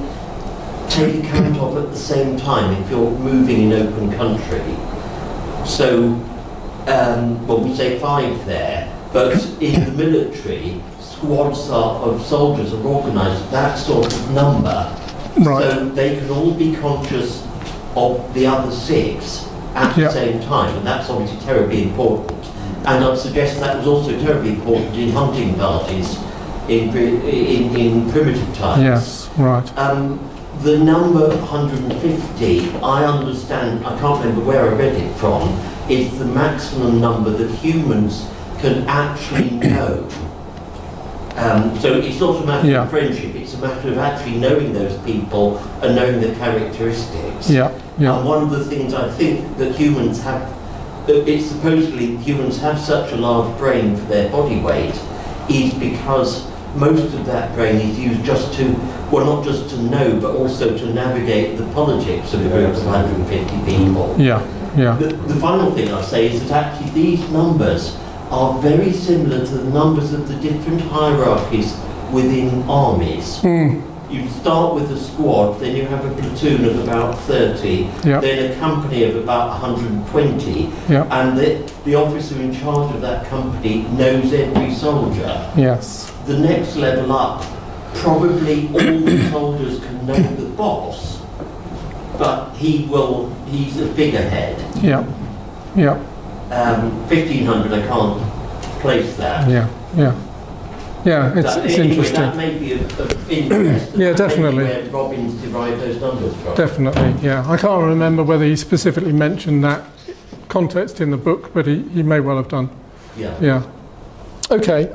take account of at the same time if you're moving in open country. So, we say 5 there, but in the military, squads of soldiers are organised at that sort of number, so they can all be conscious of the other 6 at the same time, and that's obviously terribly important. And I'd suggest that was also terribly important in hunting parties in primitive times.
Yes, right.
The number 150, I understand, I can't remember where I read it from, is the maximum number that humans can actually know. So it's not a matter of friendship, it's a matter of actually knowing those people and knowing their characteristics. And one of the things I think that humans have, it's supposedly humans have such a large brain for their body weight, is because most of that brain is used just to, well, not just to know, but also to navigate the politics of a group of 150 people. The final thing I say is that actually these numbers are very similar to the numbers of the different hierarchies within armies. You start with a squad, then you have a platoon of about 30, then a company of about 120, and the officer in charge of that company knows every soldier. The next level up, probably all the soldiers can know the boss, but he's a figurehead.
Yeah, yeah.
1500, I can't place that.
Yeah, yeah. Yeah, it's
Anyway,
interesting.
that may be of interest.
Yeah, definitely.
Where Robbins derived those numbers from.
Definitely, yeah. I can't remember whether he specifically mentioned that context in the book, but he may well have done.
Yeah.
Yeah. Okay.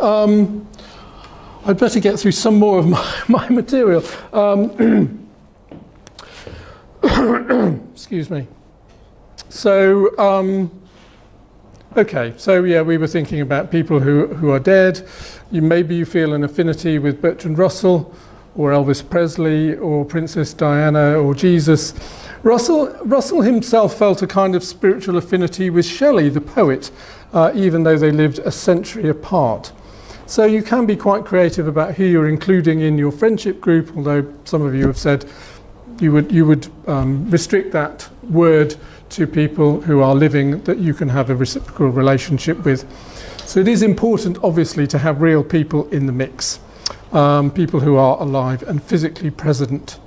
I'd better get through some more of my material. Excuse me. So, okay. So yeah, we were thinking about people who are dead. Maybe you feel an affinity with Bertrand Russell, or Elvis Presley, or Princess Diana, or Jesus. Russell himself felt a kind of spiritual affinity with Shelley, the poet, even though they lived a century apart. So you can be quite creative about who you're including in your friendship group, although some of you have said you would restrict that word to people who are living that you can have a reciprocal relationship with. So it is important, obviously, to have real people in the mix, people who are alive and physically present.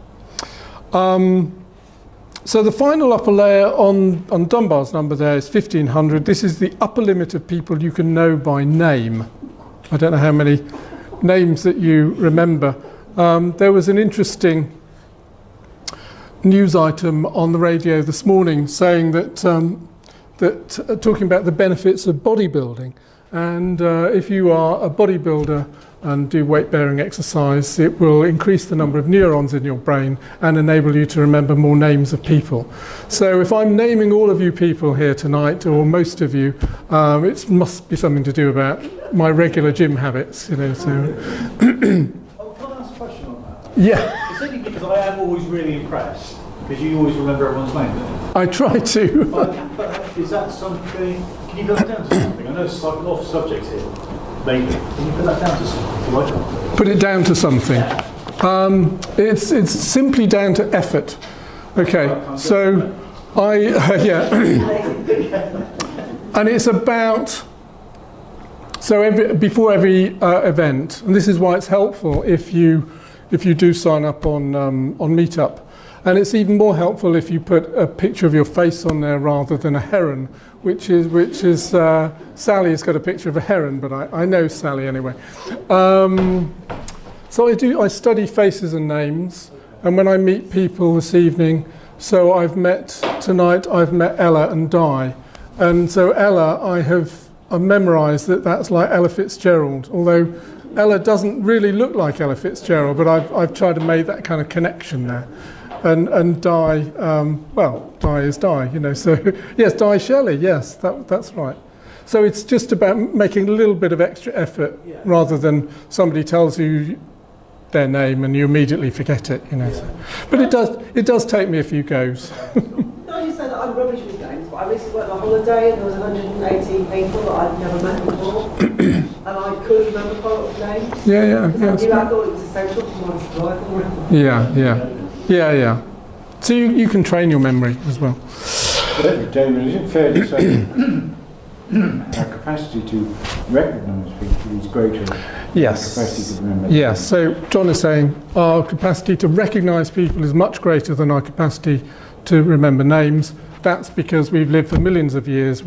So the final upper layer on Dunbar's number there is 1500. This is the upper limit of people you can know by name. I don't know how many names that you remember. There was an interesting news item on the radio this morning saying that, talking about the benefits of bodybuilding. And if you are a bodybuilder and do weight-bearing exercise, it will increase the number of neurons in your brain and enable you to remember more names of people. So if I'm naming all of you people here tonight, or most of you, it must be something to do about my regular gym habits, you know. So.
Can I ask a question on that?
Yeah.
It's only because I am always really impressed, because you always remember everyone's name, don't you?
I try to.
But is that something? Can you put that down to something? I know it's like off subject here. Maybe. Can you put that down to something?
Put it down to something. It's simply down to effort. Okay, so yeah, and it's about. So before every event, and this is why it's helpful if you do sign up on Meetup. And it's even more helpful if you put a picture of your face on there rather than a heron, which is Sally's got a picture of a heron, but I know Sally anyway. So I study faces and names, and when I meet people this evening, so I've met Ella and Di, and so Ella I've memorised that's like Ella Fitzgerald, although Ella doesn't really look like Ella Fitzgerald, but I've tried to make that kind of connection there. And Di, well, Di is Di, you know, so yes, Di Shelley, yes, that's right. So it's just about making a little bit of extra effort rather than somebody tells you their name and you immediately forget it, you know. So. But it does take me a few goes.
I just say that I'm rubbish with names, but I recently went on a holiday and there was 118 people that I'd never met before, and I could remember quite a lot of names.
Yeah.
I thought it was essential for my survival.
Yeah. So you can train your memory as well.
But David, is it fair to say our capacity to recognise people is greater than our capacity to remember?
Yes. So John is saying our capacity to recognise people is much greater than our capacity to remember names. That's because we've lived for millions of years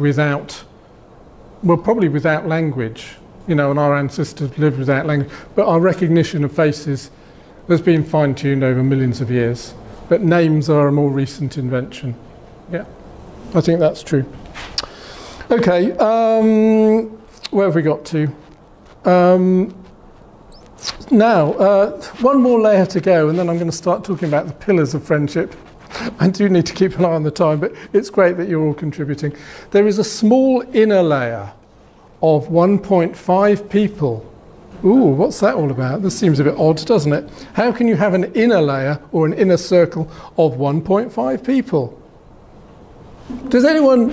probably without language, you know, and our ancestors lived without language. But our recognition of faces has been fine-tuned over millions of years. But names are a more recent invention. Yeah, I think that's true. Okay, where have we got to? Now, one more layer to go, and then I'm going to start talking about the pillars of friendship. I do need to keep an eye on the time, but it's great that you're all contributing. There is a small inner layer of 1.5 people. Ooh, what's that all about? This seems a bit odd, doesn't it? How can you have an inner layer or an inner circle of 1.5 people? Does anyone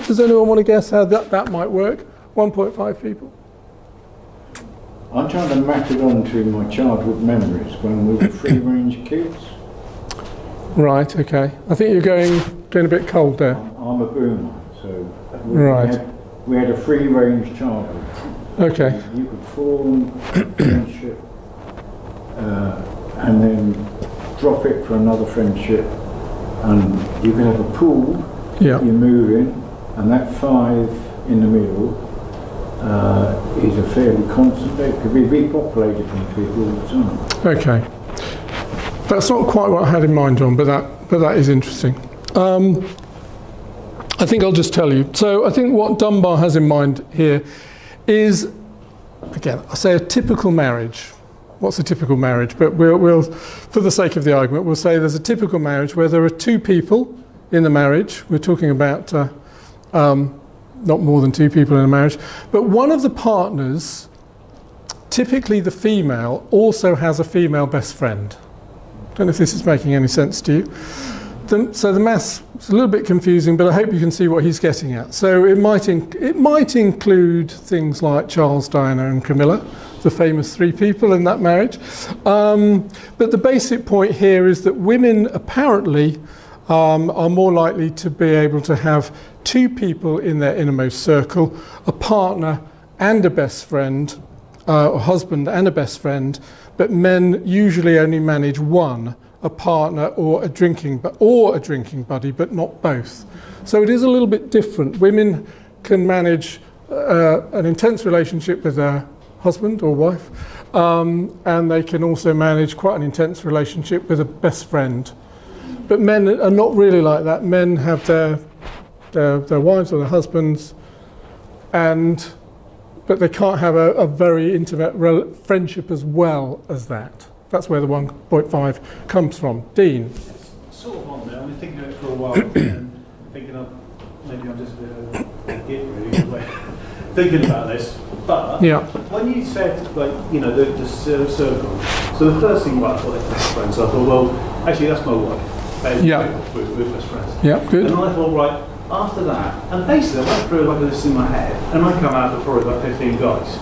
want to guess how that might work? 1.5 people?
I'm trying to map it onto my childhood memories when we were free-range kids.
Right, okay. I think you're going a bit cold there.
I'm a boomer, so we had a free-range childhood.
Okay.
You could form a friendship and then drop it for another friendship and you can have a pool.
Yeah.
You move in, and that 5 in the middle is a fairly constant. It could be repopulated from people all the time.
Okay. That's not quite what I had in mind, John, but that is interesting. I think I'll just tell you. So I think what Dunbar has in mind here is, again, I say a typical marriage. What's a typical marriage? But we'll, for the sake of the argument, we'll say there's a typical marriage where there are 2 people in the marriage. We're talking about not more than 2 people in a marriage. But one of the partners, typically the female, also has a female best friend. I don't know if this is making any sense to you. So the maths is a little bit confusing, but I hope you can see what he's getting at. So it might include things like Charles, Diana and Camilla, the famous 3 people in that marriage. But the basic point here is that women apparently are more likely to be able to have 2 people in their innermost circle, a partner and a best friend, a husband and a best friend, but men usually only manage 1, a partner or a drinking buddy, but not both. So it is a little bit different. Women can manage an intense relationship with their husband or wife, and they can also manage quite an intense relationship with a best friend. But men are not really like that. Men have their wives or their husbands, but they can't have a very intimate friendship as well as that. That's where the 1.5 comes from. Dean?
It's sort of on there. I've been thinking of it for a while and thinking of, maybe I'm just a bit of a git really, thinking about this. But when you said, like, you know, the circle, so the first thing I thought, like, best friends, I thought, well, actually that's my wife. We're best friends.
Yeah, good.
And I thought, right, after that, and basically I went through like this in my head, and I come out with probably about 15 guys.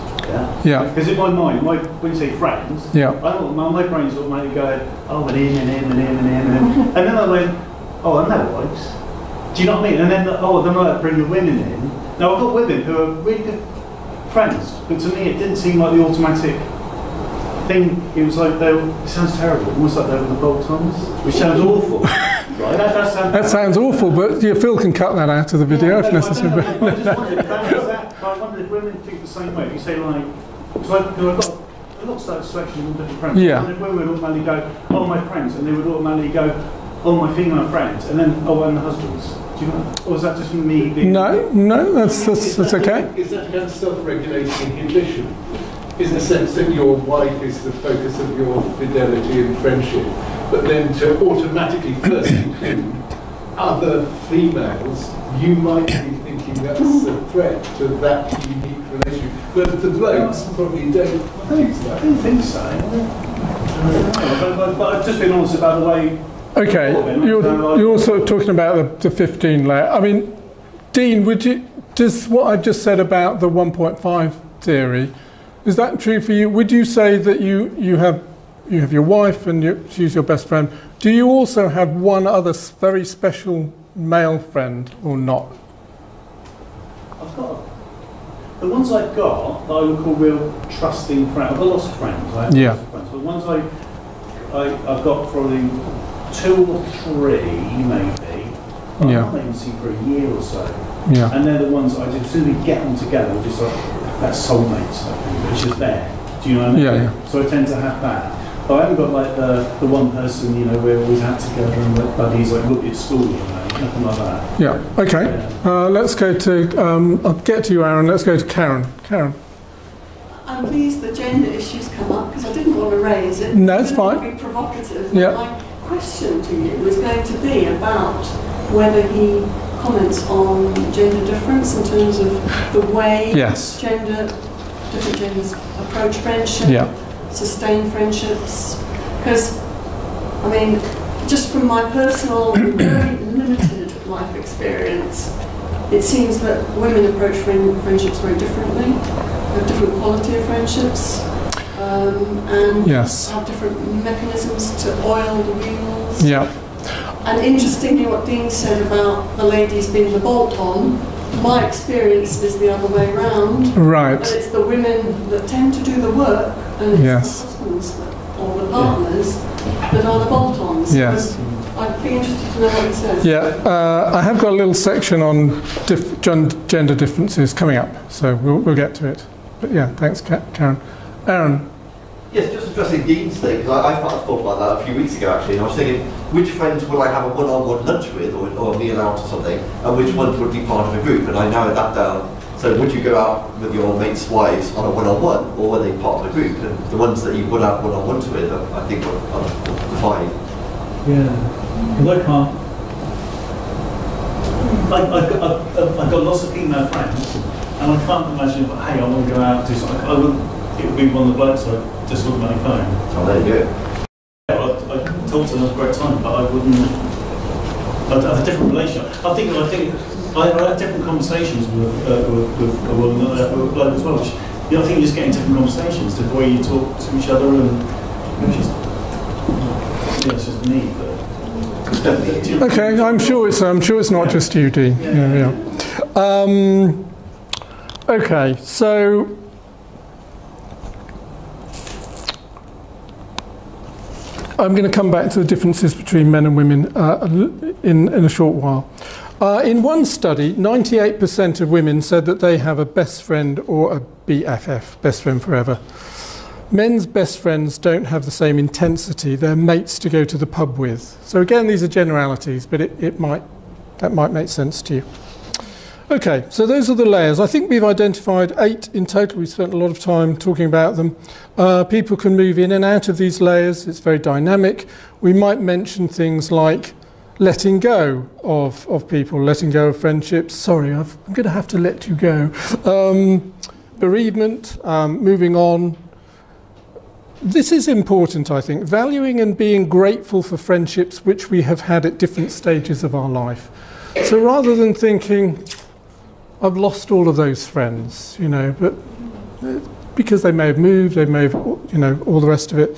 Yeah.
Because in my mind, when you say friends, my brain's automatically going, oh, and him, and him, and him, and him, and him. And then I went, oh, and their wives. Do you know what I mean? And then, then I bring the women in. Now, I've got women who are really good friends, but to me, it didn't seem like the automatic thing. It was like, it sounds terrible, almost like they were the bolt-ons, which sounds awful. Right? That sounds awful, but Phil can cut that out of the video if necessary. I wondered if women think the same way. If you say, like, because I've got a lot of satisfaction with different friends.
Yeah.
And women would automatically go, oh, my friends, and they would automatically go, oh, my female friends, and then, oh, and the husbands. Do you know? Or is that just me being...
No, that's okay.
Is that kind of self-regulating inhibition? In the sense that your wife is the focus of your fidelity and friendship, but then to automatically first include other females, you might be thinking that's a threat to that unique relationship. But the blokes probably don't.
I don't think so. But I've just been honest about the way.
Okay, you're also talking about the 15 layer. I mean, Dean, does what I've just said about the 1.5 theory, is that true for you? Would you say that you have your wife and she's your best friend? Do you also have one other very special male friend or not?
I've got the ones I've got that I would call real trusting friends. I've got lots of friends. I have lots of friends. But the ones I've got probably 2 or 3 maybe. I haven't even seen for a year or so.
Yeah.
And they're the ones I just simply get them together. We're just like that's soulmates. I think it's just there. Do you know what I mean? Yeah. So I tend to have that. But I haven't got like the one person, you know, we always had together and like buddies, like look at school, you know, nothing like that.
Yeah. Okay. Yeah. Let's go to. I'll get to you, Aaron. Let's go to Karen. Karen.
I'm pleased the gender issues come up because I didn't want to raise it.
No, it's fine.
Be provocative.
Yeah.
My question to you was going to be about whether he comments on gender difference in terms of the way different genders approach friendship, sustain friendships. Because, I mean, just from my personal, very limited life experience, it seems that women approach friendships very differently, have different quality of friendships, and have different mechanisms to oil the wheels.
Yeah.
And interestingly, what Dean said about the ladies being the bolt-on, my experience is the other way around.
Right.
And it's the women that tend to do the work, and it's the husbands or the partners that are the bolt-ons.
Yes.
I'd be interested to know what he says.
Yeah, I have got a little section on gender differences coming up, so we'll get to it. But yeah, thanks, Karen. Aaron?
Yes, just addressing Dean's thing, because I thought about that a few weeks ago actually, and I was thinking, which friends would I have a one-on-one lunch with, or a meal out or something, and which ones would be part of a group, and I narrowed that down. So would you go out with your mates' wives on a one-on-one, or were they part of a group? And the ones that you would have one-on-ones with, I think, are the 5.
Yeah, because I can't. I've got lots of female friends, and I can't imagine, hey, I want to go out to something. It would be one of the blokes I just look at my phone.
Oh, there you go.
Yeah, I talk to them at a great time, but I wouldn't. I'd have a different relationship. I think I have different conversations with a woman than I have with a bloke as well. Which, I think you're just getting different conversations, the way you talk to each other, and it's just me. But
okay, I'm sure it's not just you, Dean. Yeah. Okay, so. I'm going to come back to the differences between men and women in a short while. In one study, 98% of women said that they have a best friend or a BFF, best friend forever. Men's best friends don't have the same intensity. They're mates to go to the pub with. So again, these are generalities, but that might make sense to you. Okay, so those are the layers. I think we've identified 8 in total. We spent a lot of time talking about them. People can move in and out of these layers. It's very dynamic. We might mention things like letting go of people, letting go of friendships. Sorry, I'm going to have to let you go. Bereavement, moving on. This is important, I think. Valuing and being grateful for friendships which we have had at different stages of our life. So rather than thinking, I've lost all of those friends, but because they may have moved, they may have, all the rest of it.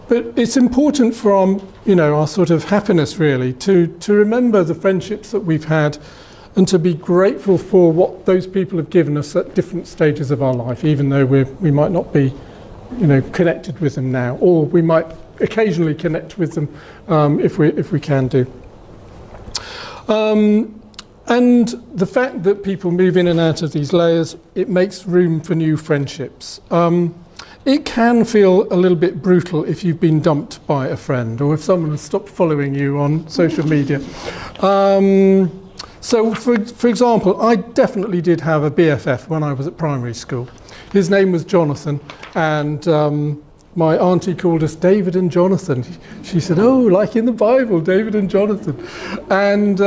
But it's important for our sort of happiness, really, to remember the friendships that we've had and to be grateful for what those people have given us at different stages of our life, even though we might not be, connected with them now, or we might occasionally connect with them if we can do. And the fact that people move in and out of these layers, it makes room for new friendships. It can feel a little bit brutal if you've been dumped by a friend or if someone has stopped following you on social media. So, for example, I definitely did have a BFF when I was at primary school. His name was Jonathan, and my auntie called us David and Jonathan. She said, oh, like in the Bible, David and Jonathan. And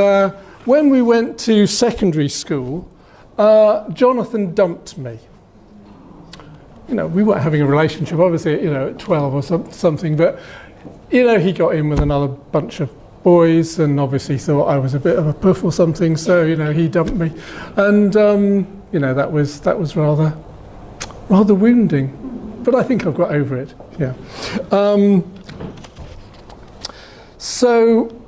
when we went to secondary school, Jonathan dumped me. We weren't having a relationship, obviously, at 12 or something, but, he got in with another bunch of boys and obviously thought I was a bit of a puff or something, so, he dumped me. And, that was rather wounding. But I think I've got over it, yeah. So,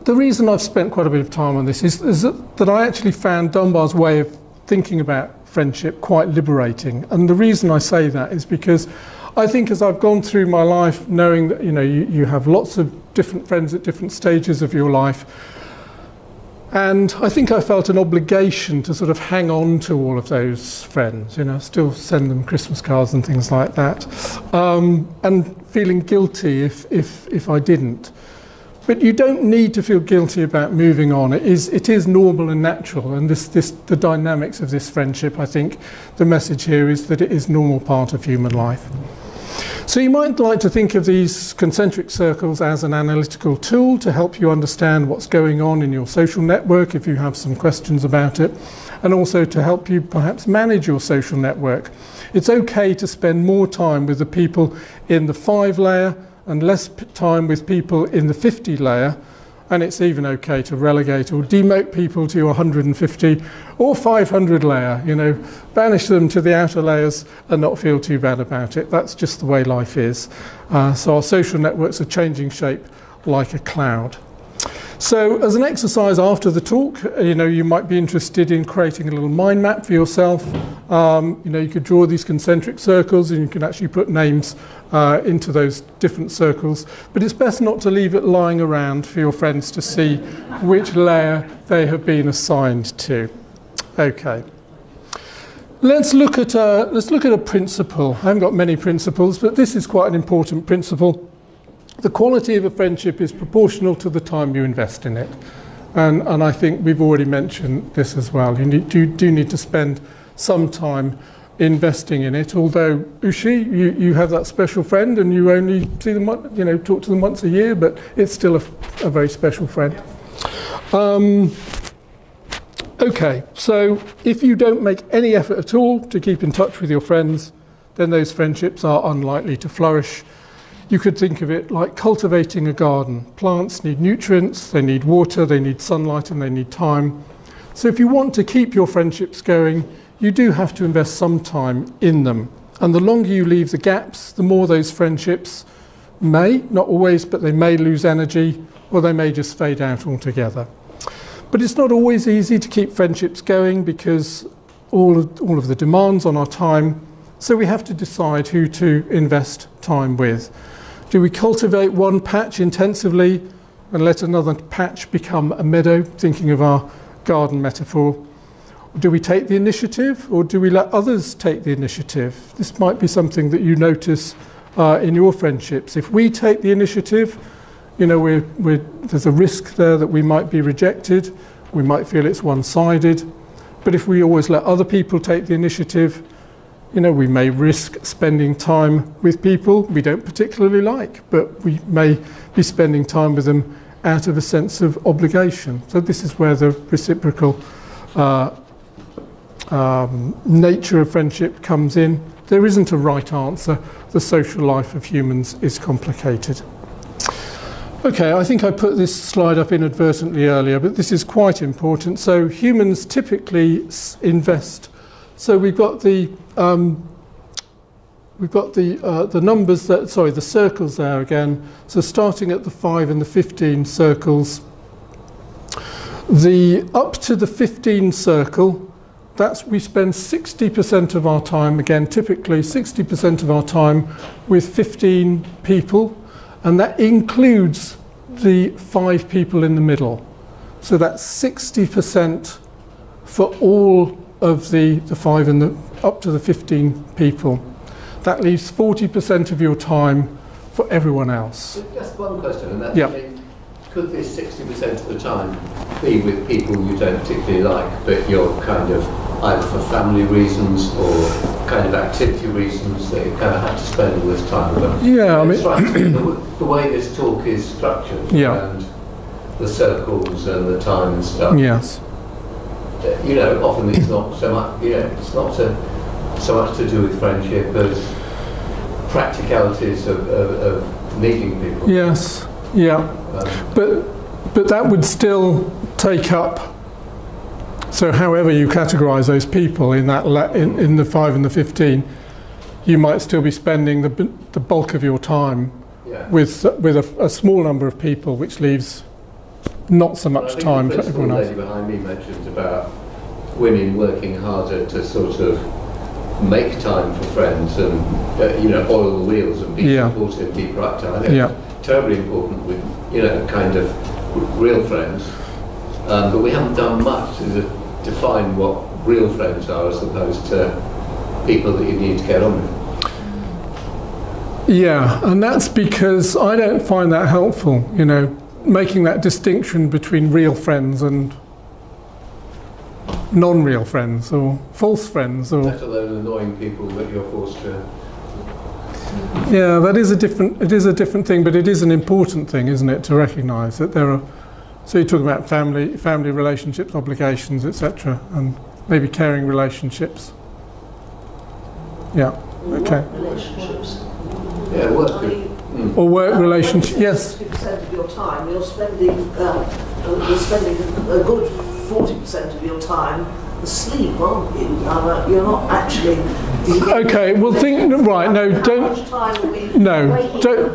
the reason I've spent quite a bit of time on this is that I actually found Dunbar's way of thinking about friendship quite liberating. And the reason I say that is because I think as I've gone through my life, knowing that you have lots of different friends at different stages of your life, and I think I felt an obligation to sort of hang on to all of those friends, still send them Christmas cards and things like that, and feeling guilty if I didn't. But you don't need to feel guilty about moving on. It is normal and natural, and the dynamics of this friendship, I think the message here is that it is a normal part of human life. So you might like to think of these concentric circles as an analytical tool to help you understand what's going on in your social network if you have some questions about it, and also to help you perhaps manage your social network. It's okay to spend more time with the people in the 5 layer and less time with people in the 50 layer, and it's even okay to relegate or demote people to your 150 or 500 layer, banish them to the outer layers and not feel too bad about it. That's just the way life is. So our social networks are changing shape like a cloud. So as an exercise after the talk, you might be interested in creating a little mind map for yourself. You could draw these concentric circles and you can actually put names into those different circles. But it's best not to leave it lying around for your friends to see which layer they have been assigned to. Okay. Let's look at a principle. I haven't got many principles, but this is quite an important principle. The quality of a friendship is proportional to the time you invest in it. And I think we've already mentioned this as well. You do need to spend some time investing in it. Although, Ushi, you have that special friend and you only see them, talk to them once a year, but it's still a very special friend. Okay, so if you don't make any effort at all to keep in touch with your friends, then those friendships are unlikely to flourish. You could think of it like cultivating a garden. Plants need nutrients, they need water, they need sunlight, and they need time. So if you want to keep your friendships going, you do have to invest some time in them. And the longer you leave the gaps, the more those friendships may, not always, but they may lose energy, or they may just fade out altogether. But it's not always easy to keep friendships going because all of the demands on our time. So we have to decide who to invest time with. Do we cultivate one patch intensively and let another patch become a meadow, thinking of our garden metaphor? Or do we take the initiative, or do we let others take the initiative? This might be something that you notice in your friendships. If we take the initiative, there's a risk there that we might be rejected, we might feel it's one-sided. But if we always let other people take the initiative, we may risk spending time with people we don't particularly like, but we may be spending time with them out of a sense of obligation. So this is where the reciprocal nature of friendship comes in. There isn't a right answer. The social life of humans is complicated. Okay, I think I put this slide up inadvertently earlier, but this is quite important. So humans typically invest. So we've got the numbers the circles there again. So starting at the 5 and the 15 circles, up to the 15 circle, we spend 60% of our time, again typically 60% of our time with 15 people, and that includes the 5 people in the middle. So that's 60% for all of the 5 and up to the 15 people. That leaves 40% of your time for everyone else.
Just one question, and that's could this 60% of the time be with people you don't particularly like, but you're kind of either for family reasons or kind of activity reasons that you kind of have to spend all this time with them?
Yeah, I mean,
the way this talk is structured, and the circles and the time and stuff.
Yes.
Often it's not so much. It's not so much to do with friendship as practicalities of meeting people.
Yes. Yeah. But that would still take up. So however you categorise those people in that in the 5 and the 15, you might still be spending the bulk of your time with a small number of people, which leaves not so much time for everyone else.
The lady behind me mentioned about women working harder to sort of make time for friends and oil the wheels and be supportive and be proactive. I think it's terribly important with kind of real friends, but we haven't done much to define what real friends are as opposed to people that you need to get on with.
Yeah, and that's because I don't find that helpful, making that distinction between real friends and non-real friends or false friends, or
let alone annoying people that you're forced to.
Yeah, it is a different thing, but it is an important thing, isn't it, to recognise that there are. So you're talking about family relationships, obligations, etc., and maybe caring relationships. Yeah. Okay.
Work relationships.
Yeah, work.
Or work relationships. Yes.
60% of your time you're spending a good 40% of your time asleep, aren't you? You're not actually...
Okay, well think, right,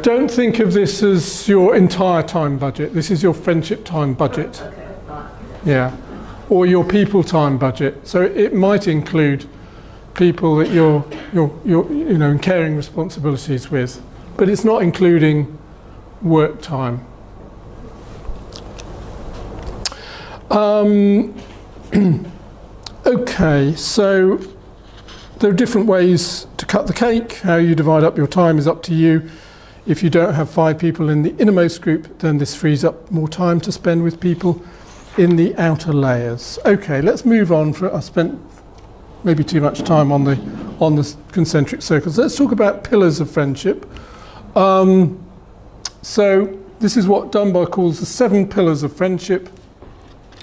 don't think of this as your entire time budget. This is your friendship time budget.
Okay, right.
Yeah, or your people time budget. So it might include people that you're caring responsibilities with, but it's not including work time. Okay, so there are different ways to cut the cake. How you divide up your time is up to you. If you don't have 5 people in the innermost group, then this frees up more time to spend with people in the outer layers. Okay, let's move on. I spent maybe too much time on the concentric circles. Let's talk about pillars of friendship. So this is what Dunbar calls the 7 pillars of friendship.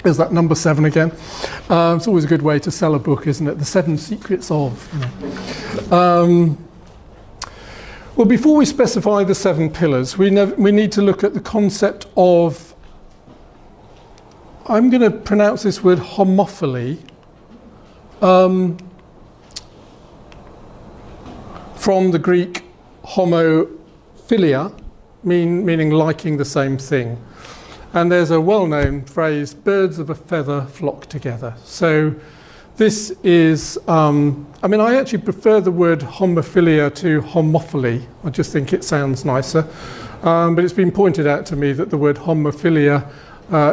There's that number 7 again. It's always a good way to sell a book, isn't it? The 7 secrets of. Well, before we specify the 7 pillars, we need to look at the concept of, I'm going to pronounce this word homophily, from the Greek homophilia, meaning liking the same thing. And there's a well-known phrase, birds of a feather flock together. So this is, I mean, I actually prefer the word homophilia to homophily. I just think it sounds nicer. But it's been pointed out to me that the word homophilia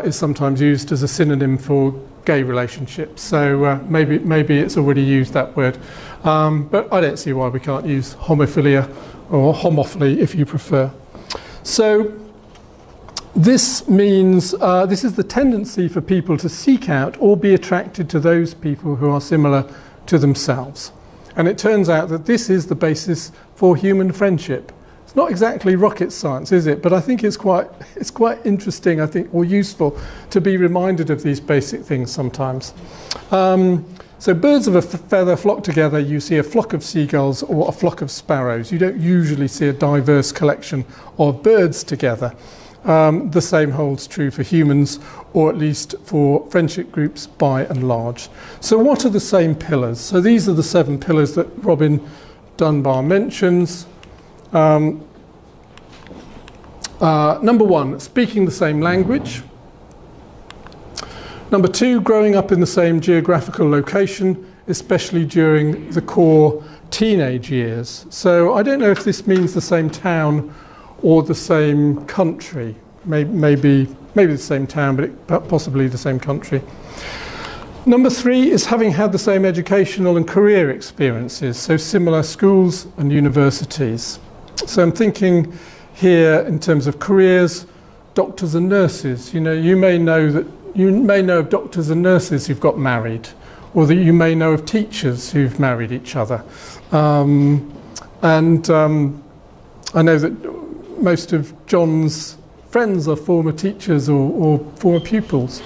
is sometimes used as a synonym for gay relationships. So maybe it's already used, that word. But I don't see why we can't use homophilia or homophily if you prefer. So this means, this is the tendency for people to seek out or be attracted to those people who are similar to themselves. And it turns out that this is the basis for human friendship. It's not exactly rocket science, is it? But I think it's quite interesting, I think, or useful to be reminded of these basic things sometimes. So birds of a feather flock together. You see a flock of seagulls or a flock of sparrows. You don't usually see a diverse collection of birds together. The same holds true for humans, or at least for friendship groups by and large. So what are the same pillars? So these are the 7 pillars that Robin Dunbar mentions. Number 1, speaking the same language. Number 2, growing up in the same geographical location, especially during the core teenage years. So I don't know if this means the same town or the same country, maybe the same town, but possibly the same country. Number 3 is having had the same educational and career experiences, so similar schools and universities. So I'm thinking here in terms of careers, doctors and nurses. You know, you may know of doctors and nurses who've got married, or that you may know of teachers who've married each other. I know that most of John's friends are former teachers or former pupils.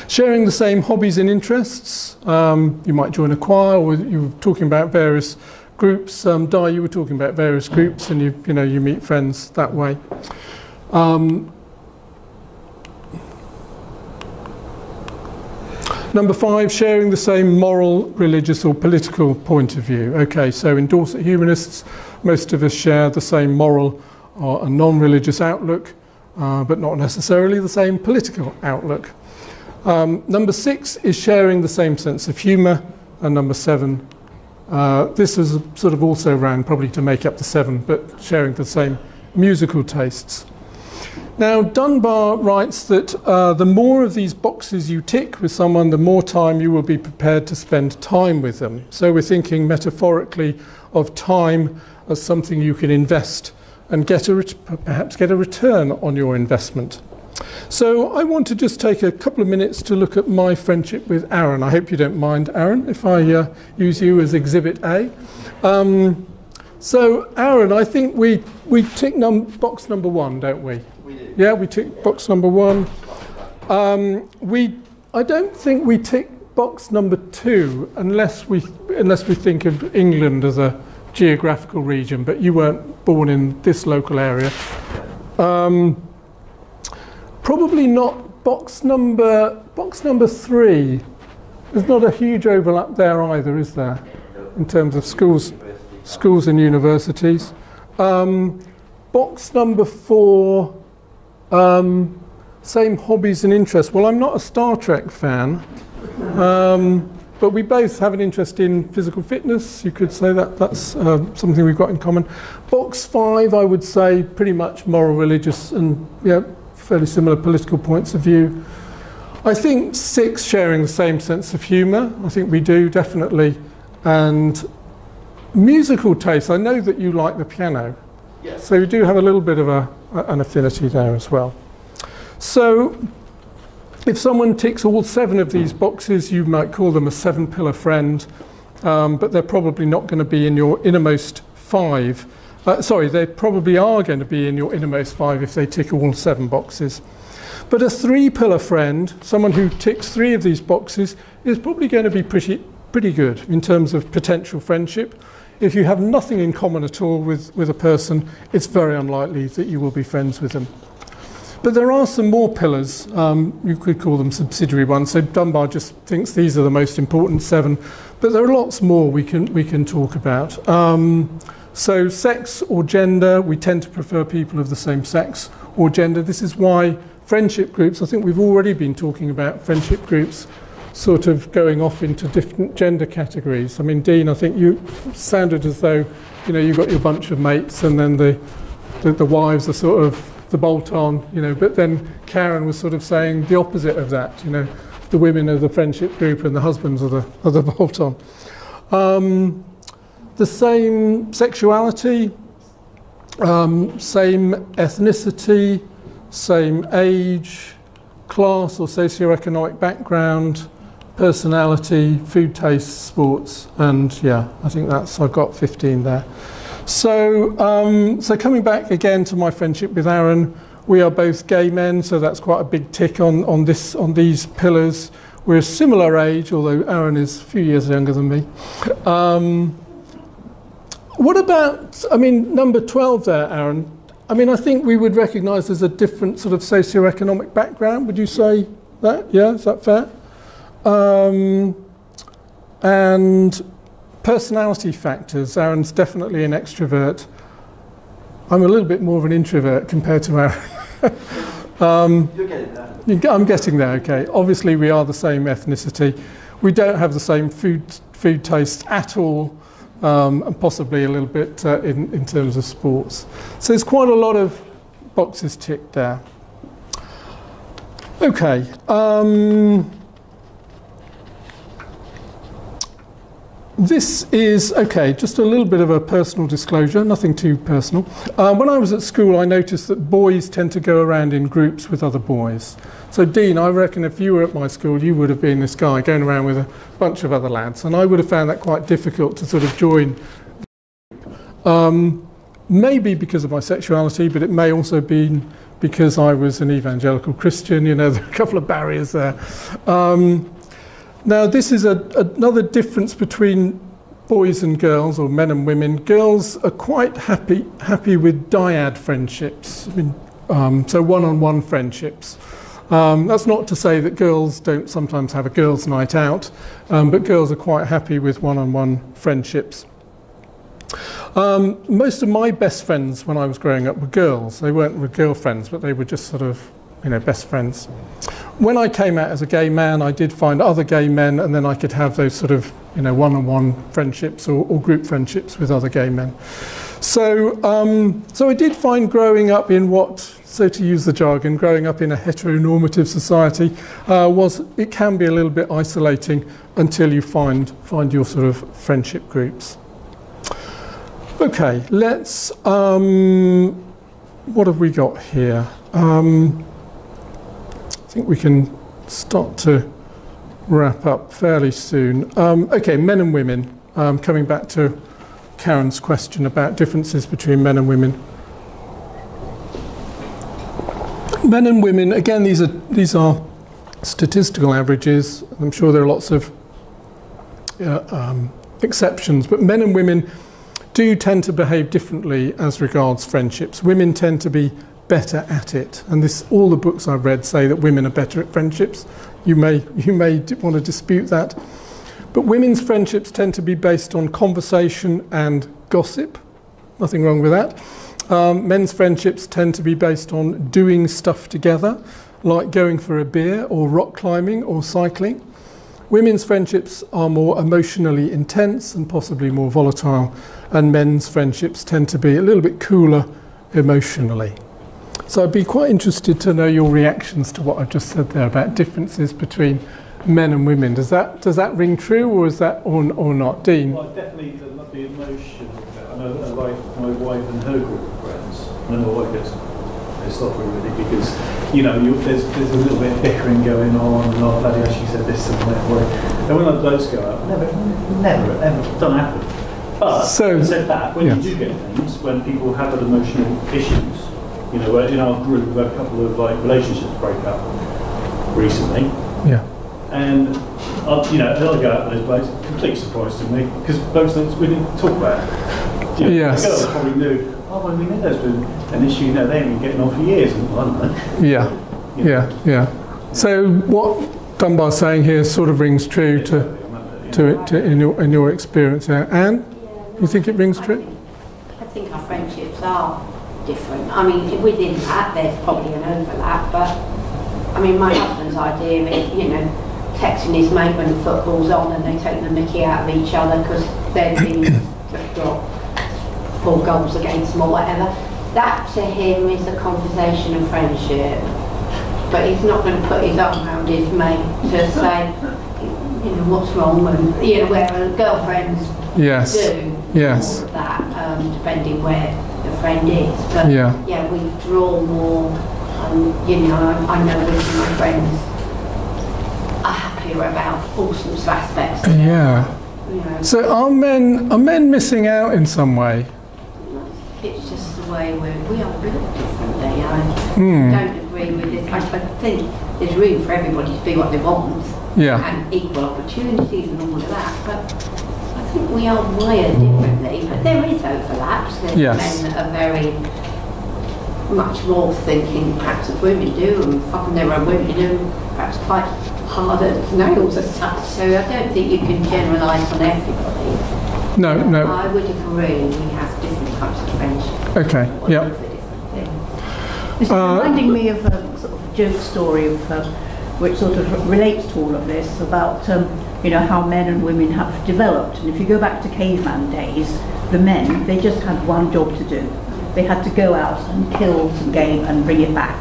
Sharing the same hobbies and interests. You might join a choir, or you were talking about various groups. Di, you were talking about various groups, and you meet friends that way. Number 5, sharing the same moral, religious or political point of view. Okay, so in Dorset Humanists, most of us share the same moral or a non-religious outlook, but not necessarily the same political outlook. Number 6 is sharing the same sense of humour, and number 7, this was sort of also ran probably to make up the 7, but sharing the same musical tastes. Now, Dunbar writes that the more of these boxes you tick with someone, the more time you will be prepared to spend time with them. So we're thinking metaphorically of time as something you can invest and perhaps get a return on your investment. So I want to just take a couple of minutes to look at my friendship with Aaron. I hope you don't mind, Aaron, if I use you as Exhibit A. So Aaron, I think we tick box number 1, don't we?
We do.
Yeah, we tick box number 1. I don't think we tick box number 2 unless we think of England as a geographical region, but you weren't born in this local area. Probably not box number 3. There's not a huge overlap there either, is there? In terms of schools and universities. Box number 4, same hobbies and interests. Well, I'm not a Star Trek fan, but we both have an interest in physical fitness. You could say that that's something we've got in common. Box 5, I would say, pretty much moral, religious, and fairly similar political points of view. I think 6, sharing the same sense of humour. I think we do, definitely. And musical taste, I know that you like the piano. Yes. So you do have a little bit of an affinity there as well. So if someone ticks all 7 of these boxes, you might call them a 7-pillar friend, but they're probably not going to be in your innermost 5. They probably are going to be in your innermost 5 if they tick all 7 boxes. But a 3-pillar friend, someone who ticks 3 of these boxes, is probably going to be pretty good in terms of potential friendship. If you have nothing in common at all with a person, it's very unlikely that you will be friends with them. But there are some more pillars, you could call them subsidiary ones. So Dunbar just thinks these are the most important 7, but there are lots more we can talk about. So sex or gender, we tend to prefer people of the same sex or gender. This is why friendship groups, I think we've already been talking about friendship groups sort of going off into different gender categories. I mean, Dean, I think you sounded as though, you've got your bunch of mates and then the wives are sort of the bolt-on, but then Karen was sort of saying the opposite of that, the women are the friendship group and the husbands are the bolt-on. The same sexuality, same ethnicity, same age, class or socioeconomic background, personality, food tastes, sports, and I think I've got 15 there. So, so coming back again to my friendship with Aaron, we are both gay men, so that's quite a big tick on these pillars. We're a similar age, although Aaron is a few years younger than me. What about, number 12 there, Aaron? I think we would recognise there's a different sort of socioeconomic background. Would you say that? Yeah, is that fair? And personality factors. Aaron's definitely an extrovert. I'm a little bit more of an introvert compared to Aaron.
You're getting there.
I'm getting there, okay. Obviously, we are the same ethnicity. We don't have the same food tastes at all. And possibly a little bit in terms of sports. So there's quite a lot of boxes ticked there. Okay. This is, just a little bit of a personal disclosure, nothing too personal. When I was at school, I noticed that boys tend to go around in groups with other boys. So Dean, I reckon if you were at my school, you would have been this guy going around with a bunch of other lads, and I would have found that quite difficult to sort of join. Maybe because of my sexuality, but it may also be because I was an evangelical Christian, there are a couple of barriers there. Now this is another difference between boys and girls, or men and women. Girls are quite happy with dyad friendships, so one-on-one friendships. That's not to say that girls don't sometimes have a girls' night out, but girls are quite happy with one-on-one friendships. Most of my best friends when I was growing up were girls. They weren't girlfriends, but they were just sort of, best friends. When I came out as a gay man, I did find other gay men, and then I could have those sort of, one-on-one friendships or group friendships with other gay men. So, so I did find growing up in so to use the jargon, growing up in a heteronormative society, it can be a little bit isolating until you find your sort of friendship groups. Okay, let's, what have we got here? I think we can start to wrap up fairly soon. Okay, men and women, coming back to Karen's question about differences between men and women. Men and women, again, these are statistical averages. I'm sure there are lots of exceptions, but men and women do tend to behave differently as regards friendships. Women tend to be better at it. And all the books I've read say that women are better at friendships. You may want to dispute that. But women's friendships tend to be based on conversation and gossip. Nothing wrong with that. Men's friendships tend to be based on doing stuff together, like going for a beer or rock climbing or cycling. Women's friendships are more emotionally intense and possibly more volatile, and men's friendships tend to be a little bit cooler emotionally. So I'd be quite interested to know your reactions to what I've just said there about differences between men and women. Does that ring true, or is that or not, Dean?
Well, definitely the emotion. I know, like my wife and her group of friends. I know my wife gets pissed off with it because there's a little bit of bickering going on, and oh bloody hell, she said this and that way. And when those go out, never, ever, don't happen. But having said that, when you do get things, when people have emotional issues, in our group we've had a couple of relationships break up recently. Yeah. And I'll go out to those places, complete surprise to me, because those things we didn't talk about. Yes. The girls probably knew, well, we knew there's been an issue, they ain't been getting on for years, and I don't know. Yeah. So what Dunbar's saying here sort of rings true in your experience. Anne, you think it rings true?
I think our friendships are different. I mean, within that, there's probably an overlap, but I mean, my husband's idea is, texting his mate when the football's on and they take the mickey out of each other because their team's just got 4 goals against them or whatever. That to him is a conversation of friendship. But he's not going to put his arm around his mate to say, what's wrong, and where girlfriends do all of that, depending where the friend is. But we draw more. I know with my friends are happier about all sorts of aspects.
So are men missing out in some way?
It's just the way we are built differently. I don't agree with this. I think there's room for everybody to be what they want and equal opportunities and all of that. But I think we are wired differently. But there is overlaps. There's men that are very much more thinking perhaps as women do, and fucking their own women do, perhaps quite hard at nails as such. So I don't think you can generalise on everybody.
No.
I would agree we have different types of friendship.
Okay, yeah.
It's reminding me of a sort of joke story which sort of relates to all of this about how men and women have developed. And if you go back to caveman days, the men, they just had one job to do. They had to go out and kill some game and bring it back.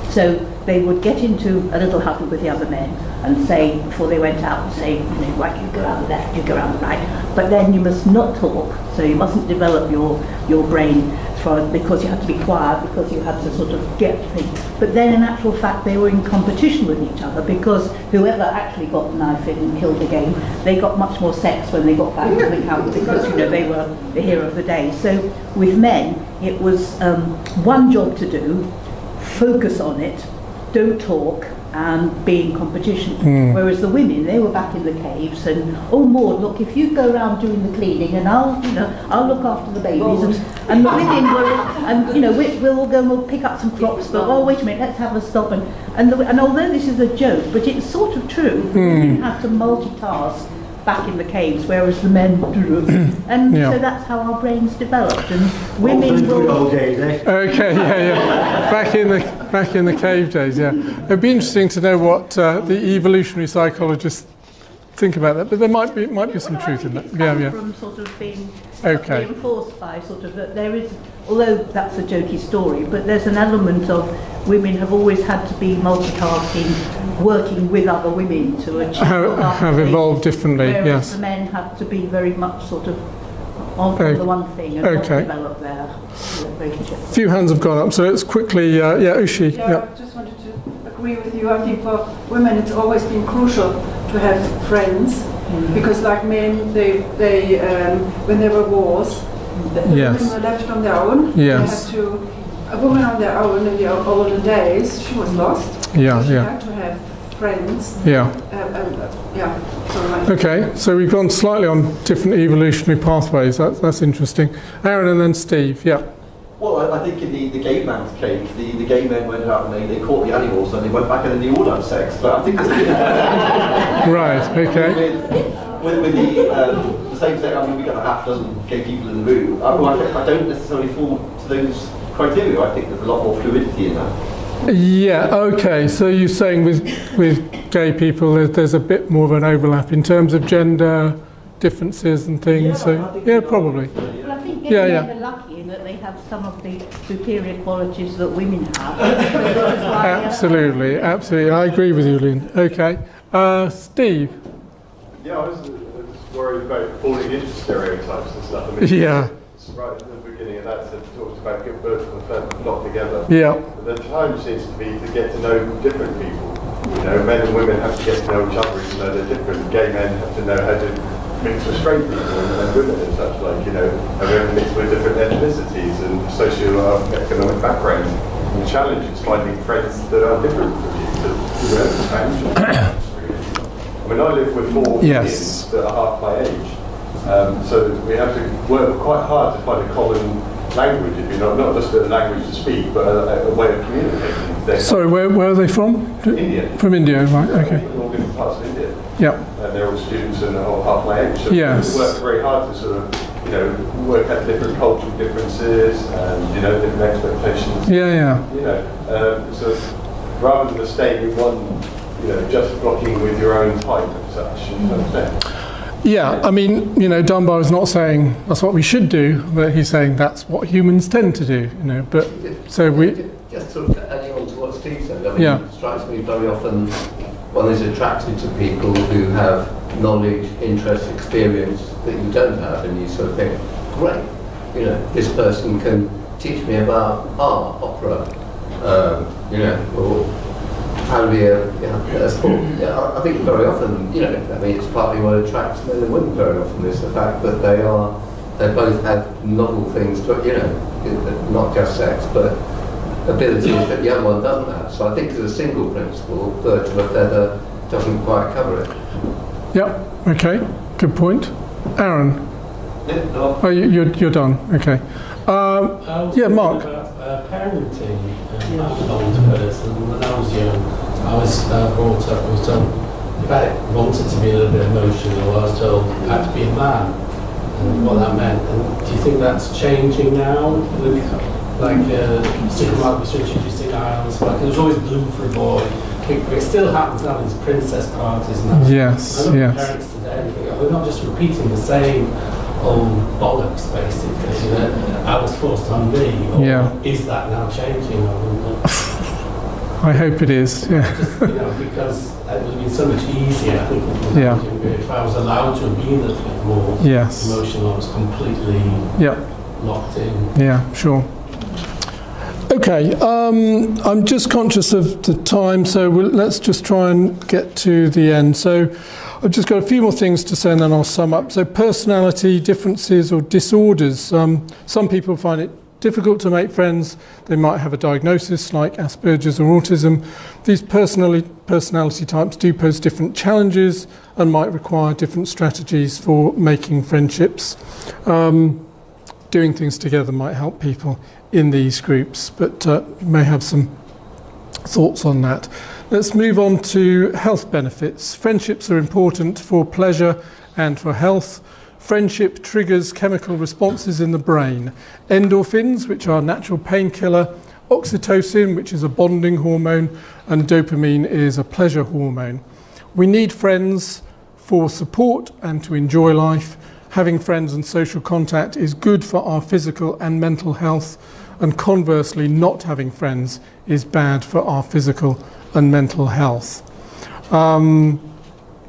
So they would get into a little huddle with the other men and say, before they went out, and say, right, you go around the left, you go around the right, but then you must not talk, so you mustn't develop your brain because you had to be quiet, because you had to sort of get things. But then in actual fact they were in competition with each other, because whoever actually got the knife in and killed the game, they got much more sex when they got back to the camp, because they were the hero of the day. So with men it was one job to do, focus on it, don't talk, and be in competition. Whereas the women, they were back in the caves and, oh Maud, look, if you go around doing the cleaning and I'll look after the babies, and the women were, and we'll all go and we'll pick up some crops, but oh wait a minute, let's have a stop, and although this is a joke, but it's sort of true, women had to multitask back in the caves, whereas the men didn't. And so that's how our brains developed. And women will.
Okay, back in the cave days. It'd be interesting to know what the evolutionary psychologists think about that, but there might be some truth in that.
From sort of being reinforced by sort of that there is, although that's a jokey story, but there's an element of women have always had to be multitasking, working with other women to achieve.
Have evolved differently.
Whereas the men have to be very much sort of on the one thing and not develop their relationship.
A few hands have gone up, so let's quickly. Ushi.
I just wanted to agree with you. I think for women it's always been crucial to have friends, because like men, they when there were wars, the women were left on their own. They had to, a woman on their own in the olden days, she was lost. She had to have friends.
Okay, so we've gone slightly on different evolutionary pathways. That's interesting. Aaron and then Steve.
Well, I think in the gay man's case, the gay men went out and they caught the animals and they went back and they all had sex. But I think there's a difference.
Right, okay.
With the same sex, I mean, we got a half dozen gay people in the room. I don't necessarily fall to those criteria. I think there's a lot more fluidity in that.
Yeah, okay. So you're saying with gay people, there's a bit more of an overlap in terms of gender differences and things.
Yeah,
so yeah, probably.
Well, I think gay men are lucky in that they have some of the superior qualities that women have.
Absolutely, absolutely. I agree with you, Lynn. Okay. Steve?
Yeah, I was worried about falling into stereotypes and stuff. I mean,
yeah.
Right at the beginning of that, it talks about give birth to a family flock together.
Yeah.
But the time seems to be to get to know different people. You know, men and women have to get to know each other even though they're different. Gay men have to know how to mix with straight people and women and such, like, you know, and we have to mix with different ethnicities and socio-economic backgrounds. And the challenge is finding friends that are different from you, to expand. I mean, I live with 4 Indians that are half my age. So we have to work quite hard to find a common language, if you're not just a language to speak, but a way of communicating.
Sorry, where are they from?
India.
From India, right, okay.
All different parts of India.
Yeah.
And they're all students and all half my age. So
yes.
we work very hard to sort of, you know, work out different cultural differences and, you know, different expectations.
Yeah, yeah.
You know, so rather than staying in one, you know, just blocking with your own type of such, you understand?
Yeah, I mean, you know, Dunbar is not saying that's what we should do, but he's saying that's what humans tend to do, you know, but so we...
Just sort of adding on to what Steve said, I mean, it strikes me very often one is attracted to people who have knowledge, interest, experience that you don't have, and you sort of think, great, you know, this person can teach me about art, opera, you know, or how to be a sport. Yeah, I think very often, you know, I mean, it's partly what attracts men and women very often is the fact that they both have novel things to, you know, not just sex, but abilities that the other one doesn't have. So I think as a single principle, bird of a feather doesn't quite cover it.
Yeah, okay, good point. Aaron?
Yeah, no.
Oh, you're done, okay. Yeah, Mark?
Parenting, I'm an old person. When I was young, I was brought up, I was told, if I wanted to be a little bit emotional, I was told I had to be a man, and what that meant. And do you think that's changing now? With, like, supermarkets introducing aisles, like there was always blue for a boy. It still happens now, these princess parties and that.
Yes,
I look
yes.
at parents today, they're not just repeating the same old bollocks, basically, you know, I was forced on me, or is that now changing?
I hope it is, yeah.
Just, you know, because it would have been so much easier, I think, if I was allowed to be a little bit more emotional, I was completely locked in.
Yeah, sure. Okay, I'm just conscious of the time, so let's just try and get to the end. So I've just got a few more things to say and then I'll sum up. So personality differences or disorders. Some people find it difficult to make friends. They might have a diagnosis like Asperger's or autism. These personality types do pose different challenges and might require different strategies for making friendships. Doing things together might help people in these groups, but you may have some thoughts on that. Let's move on to health benefits. Friendships are important for pleasure and for health. Friendship triggers chemical responses in the brain. Endorphins, which are a natural painkiller, oxytocin, which is a bonding hormone, and dopamine is a pleasure hormone. We need friends for support and to enjoy life. Having friends and social contact is good for our physical and mental health, and conversely, not having friends is bad for our physical and mental health. You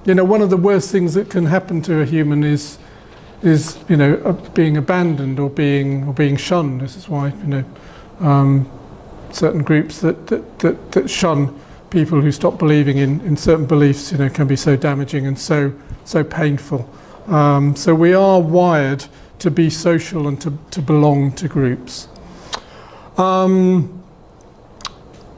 know, one of the worst things that can happen to a human is you know, being abandoned or being shunned. This is why, you know, certain groups that shun people who stop believing in certain beliefs, you know, can be so damaging and so painful. So we are wired to be social and to belong to groups.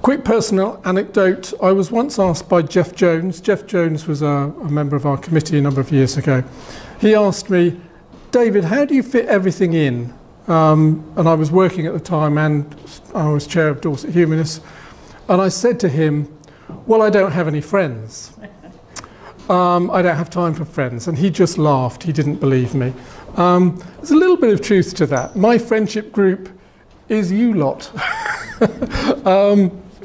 Quick personal anecdote. I was once asked by Jeff Jones. Jeff Jones was a member of our committee a number of years ago. He asked me, David, how do you fit everything in? and I was working at the time, and I was chair of Dorset Humanists, and I said to him, well, I don't have any friends. I don't have time for friends. And he just laughed. He didn't believe me. There's a little bit of truth to that. My friendship group is you lot.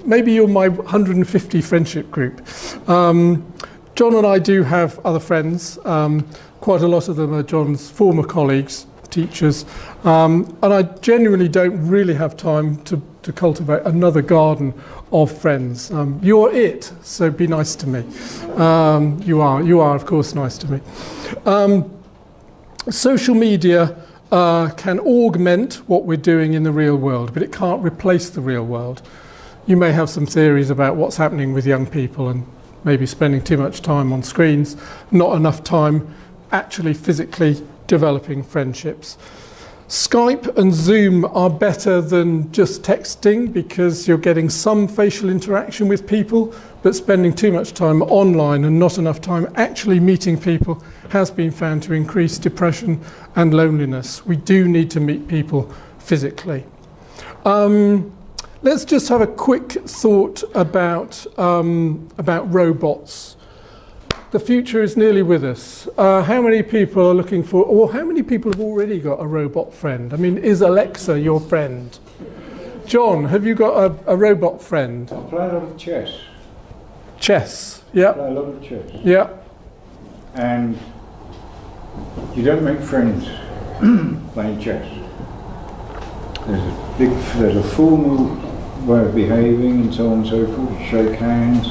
Maybe you're my 150 friendship group. John and I do have other friends. Quite a lot of them are John's former colleagues, teachers. And I genuinely don't really have time to cultivate another garden of friends. You're it, so be nice to me. You are of course nice to me. Social media can augment what we're doing in the real world, but it can't replace the real world. You may have some theories about what's happening with young people and maybe spending too much time on screens, not enough time actually physically developing friendships. Skype and Zoom are better than just texting because you're getting some facial interaction with people, but spending too much time online and not enough time actually meeting people has been found to increase depression and loneliness. We do need to meet people physically. Let's just have a quick thought about robots. The future is nearly with us. How many people are looking for, or how many people have already got a robot friend? I mean, is Alexa your friend? John, have you got a robot friend?
I play a lot of chess.
Chess, yeah.
I play a lot of chess.
Yeah.
And you don't make friends playing chess. There's a formal way of behaving and so on and so forth. You shake hands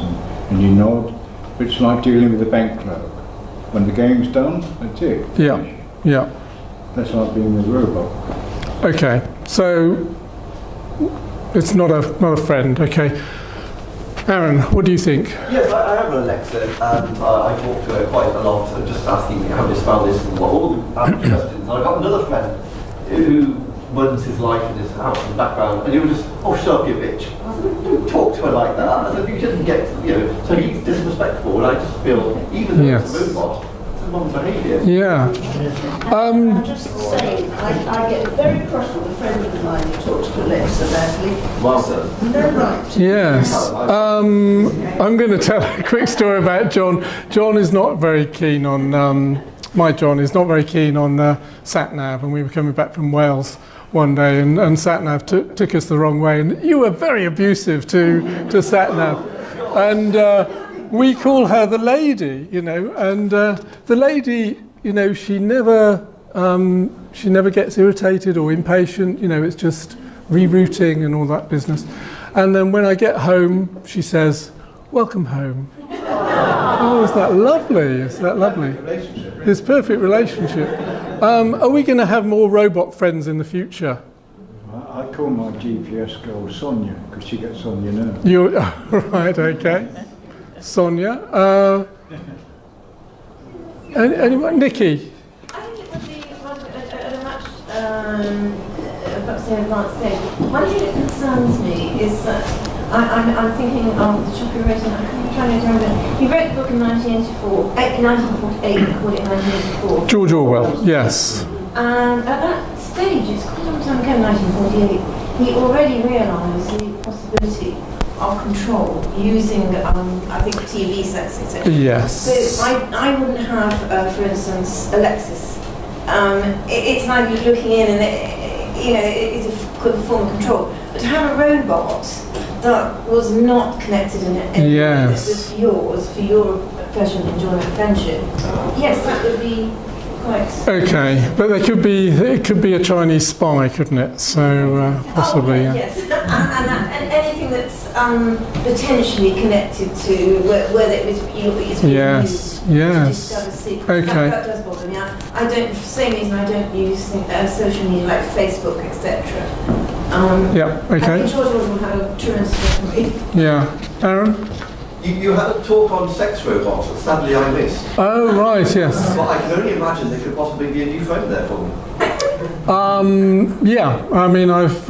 and you nod. But it's like dealing with a bank clerk. When the game's done, that's it.
Yeah, yeah.
That's like being with a robot.
Okay, so it's not a friend. Okay, Aaron, what do you think?
Yes, I have an Alexa, and I talk to her quite a lot, and just asking how this found this and what all the questions. And I've got another friend who runs his life in his house in the background, and he was just, oh, shut up, you bitch. I said, don't talk to her like that. I said, you shouldn't get, so he's disrespectful, and I just feel, even though it's a robot, it's a wrong behaviour.
Yeah.
I'm just saying, I get very cross with a friend of mine who talks to Alexa badly.
Well, sir.
No right.
Yes. I'm going to tell a quick story about John. John is not very keen on, my John is not very keen on sat-nav, and we were coming back from Wales one day, and sat-nav took us the wrong way, and you were very abusive to sat-nav, and we call her the lady, and the lady, she never gets irritated or impatient, it's just rerouting and all that business. And then when I get home, she says, "Welcome home." Oh, is that lovely? Is that lovely? It's perfect relationship. Are we going to have more robot friends in the future?
I call my GPS girl Sonia because she gets on your nerves.
You're right, okay. Sonia. Anyone? Nikki?
I think it would be at a much perhaps an advanced stage. One thing that concerns me is that I'm thinking of the chap who wrote it. I'm trying to remember. He wrote the book in 1948. He called it 1984.
George Orwell. Yes.
And at that stage, it's quite a long time ago, 1948. He already realised the possibility of control using, I think, TV sets, etc.
Yes.
So I wouldn't have, for instance, Alexis. It's like you're looking in, and it's a form of control. But to have a robot that was not connected in any way,
yes.
that was yours, for your pleasure and enjoyment of friendship, yes, that would be quite...
Okay, but it could be a Chinese spy, couldn't it? So possibly, yeah.
Yes, and anything that's potentially connected to whether it was
yes, yes. Okay.
That does bother me. I don't, for the same reason I don't use social media like Facebook, etc.
Yeah, okay.
I think George Orwell had a tremendous effect.
Yeah. Aaron?
You had a talk on sex robots that sadly I missed.
Oh, right, yes.
But I can only imagine there could possibly be a new friend there for me.
Yeah, I mean, I've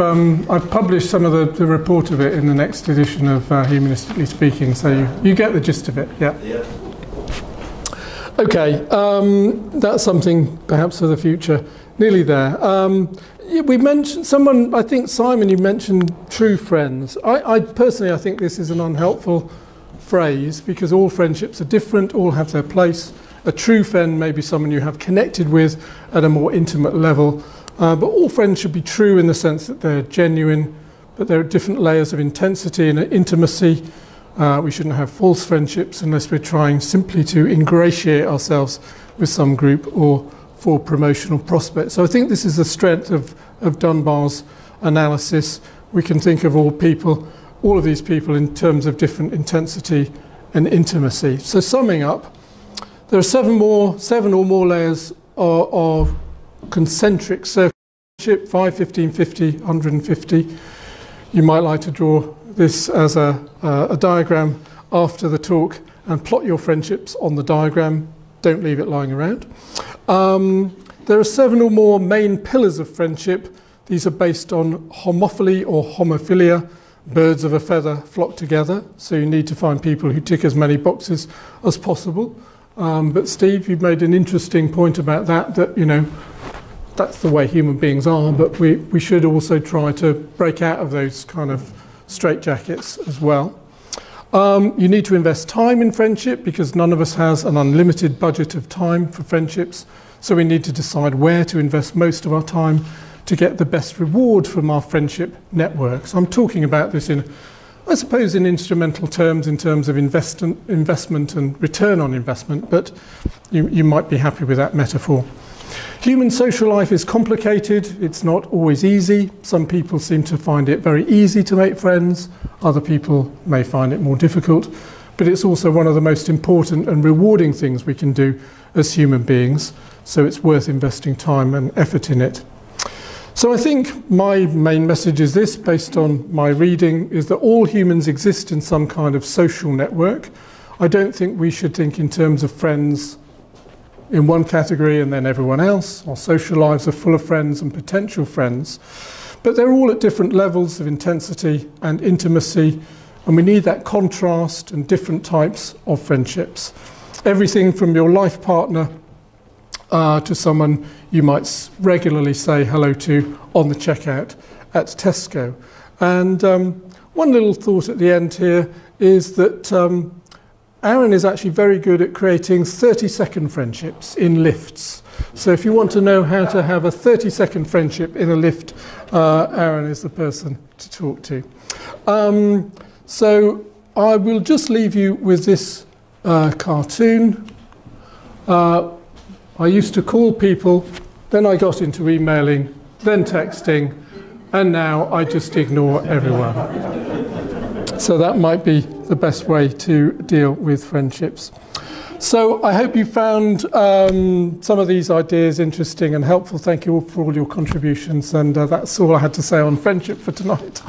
published some of the report of it in the next edition of Humanistically Speaking, so you get the gist of it, yeah.
Yeah.
Okay, that's something perhaps for the future. Nearly there. We mentioned someone, I think Simon, you mentioned true friends. I personally, I think this is an unhelpful phrase because all friendships are different, all have their place. A true friend may be someone you have connected with at a more intimate level, but all friends should be true in the sense that they're genuine, but there are different layers of intensity and intimacy. We shouldn't have false friendships unless we're trying simply to ingratiate ourselves with some group or for promotional prospects. So I think this is the strength of Dunbar's analysis. We can think of all of these people in terms of different intensity and intimacy. So summing up, there are seven or more layers of concentric circle friendship, 5, 15, 50, 150. You might like to draw this as a diagram after the talk and plot your friendships on the diagram. Don't leave it lying around. There are 7 or more main pillars of friendship. These are based on homophily or homophilia. Birds of a feather flock together, so you need to find people who tick as many boxes as possible. But Steve, you've made an interesting point about that, you know, that's the way human beings are, but we should also try to break out of those kind of straitjackets as well. You need to invest time in friendship because none of us has an unlimited budget of time for friendships, so we need to decide where to invest most of our time to get the best reward from our friendship network. So I'm talking about this in, I suppose, in instrumental terms, in terms of investment and return on investment, but you might be happy with that metaphor. Human social life is complicated. It's not always easy. Some people seem to find it very easy to make friends. Other people may find it more difficult. But it's also one of the most important and rewarding things we can do as human beings. So it's worth investing time and effort in it. So I think my main message is this, based on my reading, is that all humans exist in some kind of social network. I don't think we should think in terms of friends in one category and then everyone else. Our social lives are full of friends and potential friends, but they're all at different levels of intensity and intimacy, and we need that contrast and different types of friendships. Everything from your life partner to someone you might regularly say hello to on the checkout at Tesco. And one little thought at the end here is that Aaron is actually very good at creating 30-second friendships in lifts. So if you want to know how to have a 30-second friendship in a lift, Aaron is the person to talk to. So I will just leave you with this cartoon. I used to call people, then I got into emailing, then texting, and now I just ignore everyone. So that might be the best way to deal with friendships. So I hope you found some of these ideas interesting and helpful. Thank you all for all your contributions, and that's all I had to say on friendship for tonight.